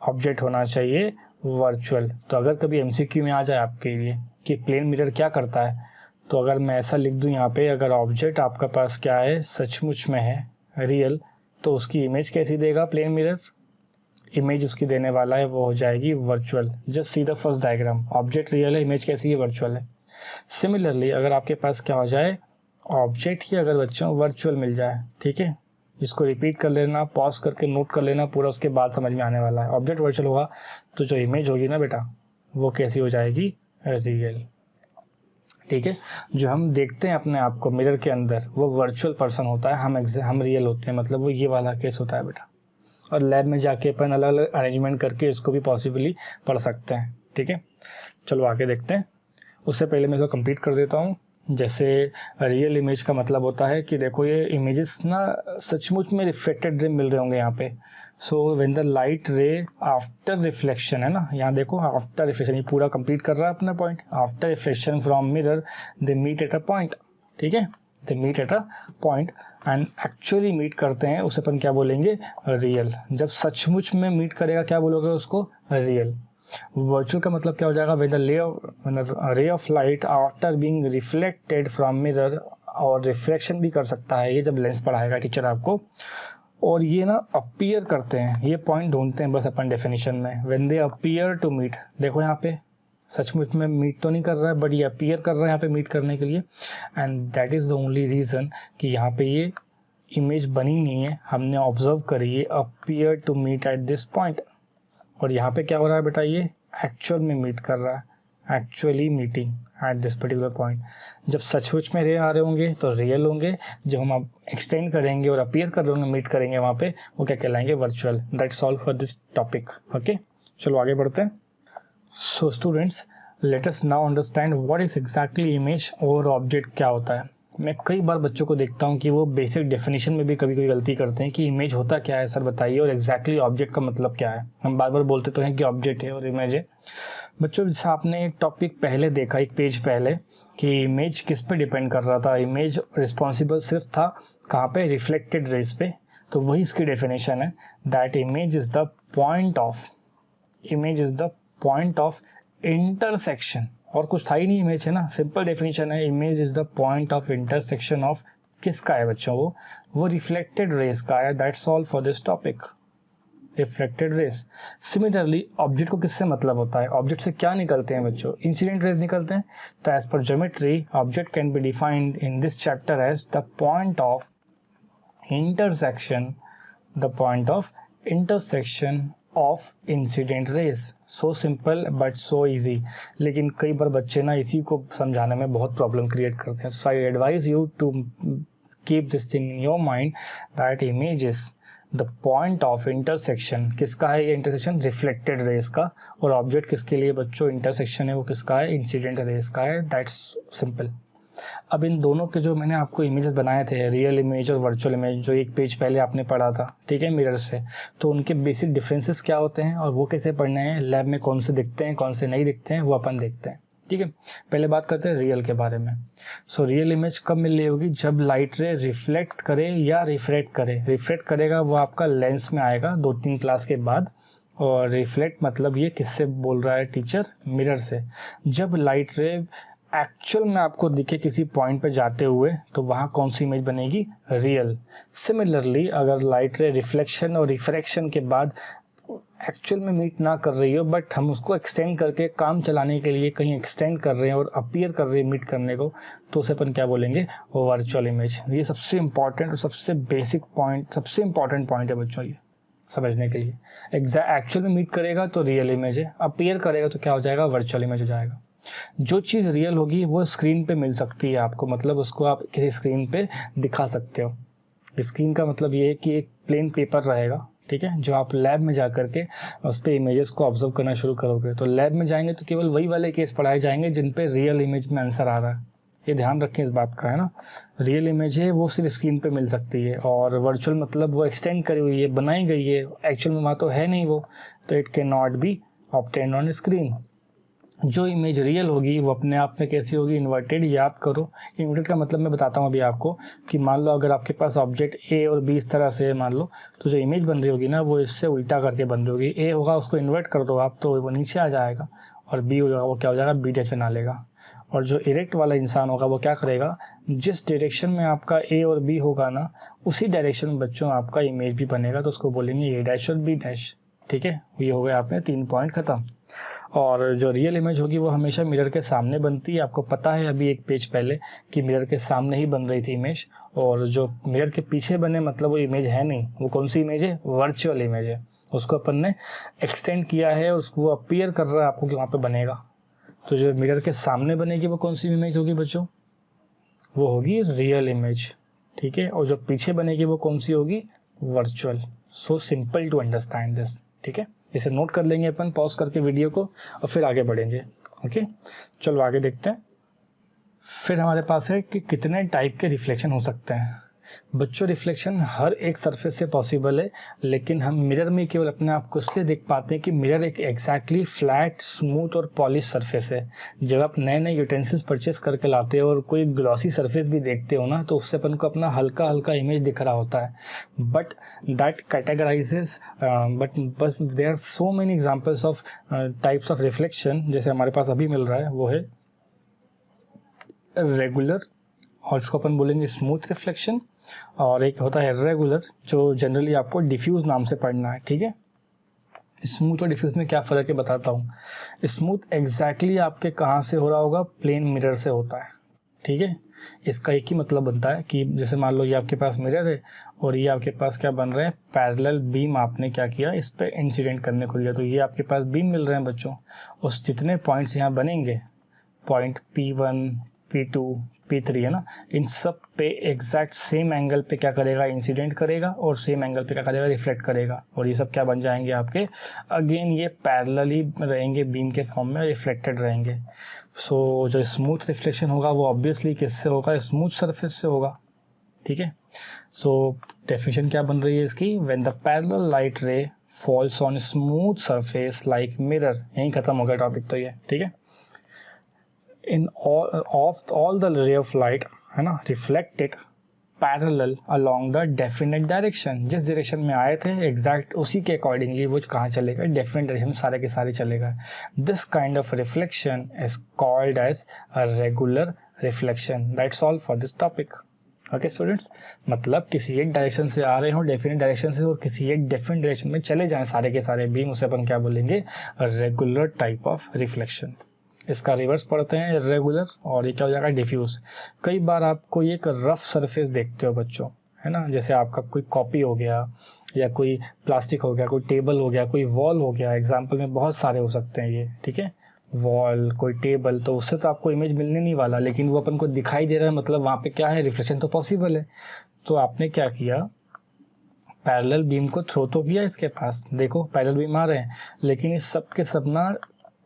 ऑब्जेक्ट होना चाहिए वर्चुअल। तो अगर कभी एमसीक्यू में आ जाए आपके लिए कि प्लेन मिरर क्या करता है, तो अगर मैं ऐसा लिख दूं यहाँ पे, अगर ऑब्जेक्ट आपका पास क्या है, सचमुच में है रियल, तो उसकी इमेज कैसी देगा प्लेन मिरर, इमेज उसकी देने वाला है वो हो जाएगी virtual. Just see the first diagram, object real है, इमेज कैसी है, वर्चुअल है। सिमिलरली अगर आपके पास क्या हो जाए, ऑब्जेक्ट ही अगर बच्चों वर्चुअल मिल जाए, ठीक है, इसको रिपीट कर लेना, पॉज करके नोट कर लेना पूरा, उसके बाद समझ में आने वाला है। ऑब्जेक्ट वर्चुअल होगा तो जो इमेज होगी ना बेटा, वो कैसी हो जाएगी, रियल। ठीक है, जो हम देखते हैं अपने आप को मिरर के अंदर वो वर्चुअल पर्सन होता है, हम रियल होते हैं, मतलब वो ये वाला केस होता है बेटा। और लैब में जाके अपन अलग अलग अरेंजमेंट करके इसको भी पॉसिबली पढ़ सकते हैं। ठीक है, चलो आगे देखते हैं। उससे पहले मैं इसको कंप्लीट कर देता हूँ। जैसे रियल इमेज का मतलब होता है कि देखो ये इमेजेस ना सचमुच में रिफ्लेक्टेड रे मिल रहे होंगे यहाँ पे। सो व्हेन द लाइट रे आफ्टर रिफ्लेक्शन, है ना, यहाँ देखो आफ्टर रिफ्लेक्शन, ये पूरा कंप्लीट कर रहा है अपना point. After reflection from mirror they meet at a point, ठीक है, they meet at a point and actually meet करते हैं, उसे अपन क्या बोलेंगे, रियल। जब सचमुच में मीट करेगा क्या बोलोगे उसको, रियल। वर्चुअल का मतलब क्या हो जाएगा, व्हेन द रे of light after being reflected from mirror, और रिफ्लेक्शन भी कर सकता है ये जब लेंस पढ़ाएगा टीचर आपको, और ये ना अपीयर करते हैं, ये पॉइंट ढूंढते हैं बस अपन डेफिनेशन में। When they appear to meet, देखो यहाँ पे सचमुच में मीट तो नहीं कर रहा है बट ये अपीयर कर रहा है यहाँ पे मीट करने के लिए, and that is the only reason कि यहाँ पे ये इमेज बनी नहीं है, हमने ऑब्जर्व करी है appear to meet at this point. और यहाँ पे क्या हो रहा है बेटा, ये एक्चुअल में मीट कर रहा है, actually meeting at this particular point. जब सचमुच में रे आ रहे होंगे तो रियल होंगे, जब हम अब एक्सटेंड करेंगे और अपीयर कर रहे होंगे, मीट करेंगे वहाँ पे, वो क्या कहलाएंगे, virtual. That's all for this topic. Okay, चलो आगे बढ़ते हैं। So students, let us now understand what is exactly image और ऑब्जेक्ट क्या होता है। मैं कई बार बच्चों को देखता हूँ कि वो बेसिक डेफिनेशन में भी कभी कभी गलती करते हैं कि इमेज होता क्या है सर बताइए, और एग्जैक्टली ऑब्जेक्ट का मतलब क्या है। हम बार बार बोलते तो हैं कि ऑब्जेक्ट है और इमेज है। बच्चों जैसे आपने एक टॉपिक पहले देखा, एक पेज पहले, कि इमेज किस पे डिपेंड कर रहा था, इमेज रिस्पॉन्सिबल सिर्फ था कहाँ पे, रिफ्लेक्टेड रेज पे। तो वही इसकी डेफिनेशन है, that image is the point of, image is the point of intersection. और कुछ था ही नहीं, इमेज है ना, सिंपल डेफिनेशन है, image is the point of intersection of, किसका है बच्चों, वो रिफ्लेक्टेड रेज का है। That's all for this topic. Reflected raise. Similarly object को किससे मतलब होता है, ऑब्जेक्ट से क्या निकलते हैं बच्चों, इंसिडेंट रेज निकलते हैं। तो as per geometry object can be defined in this chapter as the point of intersection of incident rays. So simple but so easy, लेकिन कई बार बच्चे ना इसी को समझाने में बहुत प्रॉब्लम क्रिएट करते हैं। So I advise you to keep this thing in your mind that image is the point of intersection. किसका है ये इंटरसेक्शन, रिफ्लेक्टेड रेज का, और ऑब्जेक्ट किसके लिए बच्चों इंटरसेक्शन है वो किसका है, इंसिडेंट रेज का है। That's simple. अब इन दोनों के जो मैंने आपको इमेजेस बनाए थे, रियल इमेज और वर्चुअल इमेज, जो एक पेज पहले आपने पढ़ा था, ठीक है, मिरर से, तो उनके बेसिक डिफरेंसेस क्या होते हैं और वो कैसे पढ़ने हैं, लैब में कौन से दिखते हैं कौन से नहीं दिखते हैं, वो अपन देखते हैं। ठीक है, पहले बात करते हैं रियल के बारे में। सो रियल इमेज कब मिल रही होगी, जब लाइट रे रिफ्लेक्ट करे या रिफ्रैक्ट करे। रिफ्लेक्ट करेगा वो आपका लेंस में आएगा 2-3 क्लास के बाद, और रिफ्लेक्ट मतलब ये किससे बोल रहा है टीचर, मिरर से। जब लाइट रे एक्चुअल में आपको दिखे किसी पॉइंट पे जाते हुए, तो वहाँ कौन सी इमेज बनेगी, रियल। सिमिलरली अगर लाइट रे रिफ्लेक्शन और रिफ्रैक्शन के बाद एक्चुअल में मीट ना कर रही हो, बट हम उसको एक्सटेंड करके काम चलाने के लिए कहीं एक्सटेंड कर रहे हैं और अपीयर कर रहे हैं मीट करने को, तो उसे अपन क्या बोलेंगे, वर्चुअल इमेज। ये सबसे इंपॉर्टेंट और सबसे बेसिक पॉइंट, सबसे इंपॉर्टेंट पॉइंट है बच्चों ये समझने के लिए। एक्चुअल में मीट करेगा तो रियल इमेज है, अपीयर करेगा तो क्या हो जाएगा, वर्चुअल इमेज हो जाएगा। जो चीज़ रियल होगी वो स्क्रीन पे मिल सकती है आपको, मतलब उसको आप किसी स्क्रीन पे दिखा सकते हो। स्क्रीन का मतलब ये है कि एक प्लेन पेपर रहेगा, ठीक है, जो आप लैब में जा करके उस पर इमेजेस को ऑब्जर्व करना शुरू करोगे। तो लैब में जाएंगे तो केवल वही वाले केस पढ़ाए जाएंगे जिन पे रियल इमेज में आंसर आ रहा है। ये ध्यान रखें इस बात का, है ना। रियल इमेज है वो सिर्फ स्क्रीन पे मिल सकती है, और वर्चुअल मतलब वो एक्सटेंड करी हुई है, बनाई गई है, एक्चुअल में वहाँ तो है नहीं वो, तो it can not be obtained on screen. जो इमेज रियल होगी वो अपने आप में कैसी होगी, इन्वर्टेड। याद करो, इन्वर्टेड का मतलब मैं बताता हूँ अभी आपको, कि मान लो अगर आपके पास ऑब्जेक्ट ए और बी इस तरह से मान लो, तो जो इमेज बन रही होगी ना वो इससे उल्टा करके बन रही होगी। ए होगा उसको इन्वर्ट कर दो आप तो वो नीचे आ जाएगा, और बी होगा वो क्या हो जाएगा, बी डैश बना लेगा। और जो इरेक्ट वाला इंसान होगा वो क्या करेगा, जिस डायरेक्शन में आपका ए और बी होगा ना, उसी डायरेक्शन में बच्चों आपका इमेज भी बनेगा, तो उसको बोलेंगे ए डैश और बी डैश। ठीक है, ये हो गया आपने 3 पॉइंट खत्म। और जो रियल इमेज होगी वो हमेशा मिरर के सामने बनती है। आपको पता है अभी एक पेज पहले कि मिरर के सामने ही बन रही थी इमेज, और जो मिरर के पीछे बने मतलब वो इमेज है नहीं। वो कौन सी इमेज है, वर्चुअल इमेज है। उसको अपन ने एक्सटेंड किया है, उसको अपीयर कर रहा है आपको कि वहाँ पे बनेगा। तो जो मिरर के सामने बनेगी वो कौन सी इमेज होगी बच्चों, वो होगी रियल इमेज। ठीक है, और जो पीछे बनेगी वो कौन सी होगी, virtual. So simple to understand this. ठीक है, इसे नोट कर लेंगे अपन पॉज करके वीडियो को, और फिर आगे बढ़ेंगे। ओके, चलो आगे देखते हैं। फिर हमारे पास है कि कितने टाइप के रिफ्लेक्शन हो सकते हैं। बच्चों, रिफ्लेक्शन हर एक सरफेस से पॉसिबल है, लेकिन हम मिरर में केवल अपने आप को इसलिए देख पाते हैं कि मिरर एक एग्जैक्टली फ्लैट, स्मूथ और पॉलिश सरफेस है। जब आप नए नए यूटेंसिल्स परचेस करके लाते हो और कोई ग्लॉसी सरफेस भी देखते हो ना, तो उससे अपन को अपना हल्का हल्का इमेज दिख रहा होता है। बट दैट कैटेगराइजेस, बट बस there are so many examples of types of reflection. जैसे हमारे पास अभी मिल रहा है वो है रेगुलर, और इसको अपन बोलेंगे स्मूथ रिफ्लेक्शन, और एक होता है इर्रेगुलर, जो जनरली आपको डिफ्यूज नाम से पढ़ना है। ठीक है, स्मूथ और डिफ्यूज में क्या फ़र्क है बताता हूँ। स्मूथ एग्जैक्टली आपके कहाँ से हो रहा होगा, प्लेन मिरर से होता है। ठीक है, इसका एक ही मतलब बनता है कि जैसे मान लो ये आपके पास मिरर है और ये आपके पास क्या बन रहे हैं, पैरेलल बीम। आपने क्या किया, इस पर इंसिडेंट करने को लिया, तो ये आपके पास बीम मिल रहे हैं बच्चों। उस जितने पॉइंट्स यहाँ बनेंगे, पॉइंट P1, P2, P3 है ना, इन सब पे एग्जैक्ट सेम एंगल पे क्या करेगा, इंसिडेंट करेगा, और सेम एंगल पे क्या करेगा, रिफ्लेक्ट करेगा। और ये सब क्या बन जाएंगे आपके, अगेन ये पैरेलली रहेंगे बीम के फॉर्म में, रिफ्लेक्टेड रहेंगे। सो जो स्मूथ रिफ्लेक्शन होगा वो ऑब्वियसली किससे होगा, स्मूथ सरफेस से होगा। ठीक है, सो डेफिनेशन क्या बन रही है इसकी, व्हेन द पैरेलल लाइट रे falls on smooth surface like mirror. यहीं खत्म हो गया टॉपिक तो ये। ठीक है, in all the ray of light, है ना, reflected parallel along the definite direction। जिस डायरेक्शन में आए थे एग्जैक्ट उसी के अकॉर्डिंगली वो कहाँ चलेगा, डेफिनेट डायरेक्शन में सारे के सारे चलेगा। This kind of reflection is called as a regular reflection. That's all for this topic. Okay students, मतलब किसी एक डायरेक्शन से आ रहे हो डेफिनेट डायरेक्शन से और किसी एक डिफरेंट डायरेक्शन में चले जाएं सारे के सारे बीम, उसे अपन क्या बोलेंगे, रेगुलर टाइप ऑफ रिफ्लेक्शन। इसका रिवर्स पढ़ते हैं इरेगुलर, और ये क्या हो जाएगा, डिफ्यूज। कई बार आपको ये एक रफ सरफेस देखते हो बच्चों, है ना, जैसे आपका कोई कॉपी हो गया या कोई प्लास्टिक हो गया, कोई टेबल हो गया, कोई वॉल हो गया, एग्जाम्पल में बहुत सारे हो सकते हैं ये, ठीक है, वॉल, कोई टेबल, तो उससे तो आपको इमेज मिलने नहीं वाला, लेकिन वो अपन को दिखाई दे रहा है, मतलब वहाँ पे क्या है, रिफ्लेक्शन तो पॉसिबल है। तो आपने क्या किया, पैरेलल बीम को थ्रो तो किया इसके पास, देखो पैरेलल बीम आ रहे हैं, लेकिन इस सब के सब ना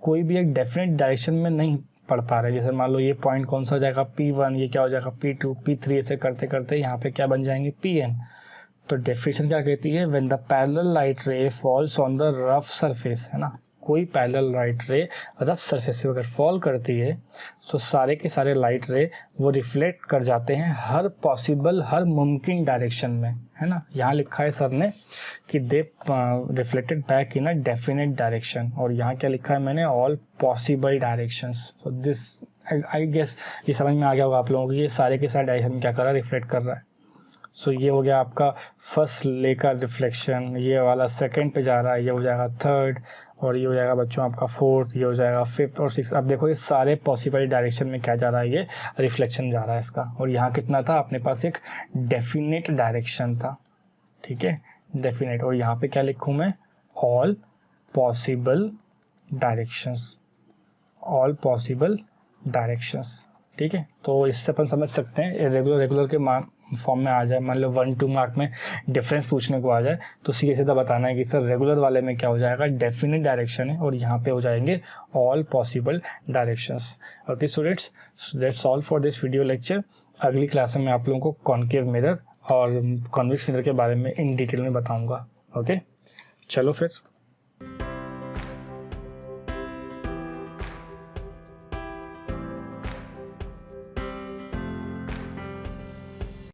कोई भी एक डेफिनेट डायरेक्शन में नहीं पढ़ पा रहे। जैसे मान लो ये पॉइंट कौन सा हो जाएगा, P1, ये क्या हो जाएगा P2, P3, ऐसे करते करते यहाँ पे क्या बन जाएंगे, Pn। तो डेफिनेशन क्या कहती है, व्हेन द पैरेलल लाइट रे false on the rough surface, है ना, कोई पैरेलल लाइट रे रफ सरफेस पे अगर फॉल करती है तो सारे के सारे लाइट रे वो रिफ्लेक्ट कर जाते हैं हर पॉसिबल, हर मुमकिन डायरेक्शन में, है ना। यहाँ लिखा है सर ने कि they reflected back in a definite direction, और यहाँ क्या लिखा है मैंने, all possible directions. So this I guess ये समझ में आ गया होगा आप लोगों को, ये सारे के सारे डायरेक्शन में क्या कर रहा है, रिफ्लेक्ट कर रहा है। सो ये हो गया आपका फर्स्ट ले का रिफ्लेक्शन, ये वाला सेकंड पे जा रहा है, ये हो जाएगा थर्ड, और ये हो जाएगा बच्चों आपका फोर्थ, ये हो जाएगा फिफ्थ और सिक्स। अब देखो ये सारे पॉसिबल डायरेक्शन में क्या जा रहा है, ये रिफ्लेक्शन जा रहा है इसका। और यहाँ कितना था अपने पास, एक डेफिनेट डायरेक्शन था, ठीक है, डेफिनेट। और यहाँ पे क्या लिखूँ मैं, all possible directions, all possible directions, ठीक है। तो इससे अपन समझ सकते हैं रेगुलर रेगुलर के फॉर्म में आ जाए, मान लो 1-2 मार्क में डिफरेंस पूछने को आ जाए तो सीधे सीधा बताना है कि सर रेगुलर वाले में क्या हो जाएगा, डेफिनेट डायरेक्शन है, और यहाँ पे हो जाएंगे all possible directions. Okay students, that's all for this video lecture. अगली क्लास में मैं आप लोगों को कॉन्केव मिरर और कॉन्वेक्स मिरर के बारे में इन डिटेल में बताऊँगा। ओके, चलो फिर।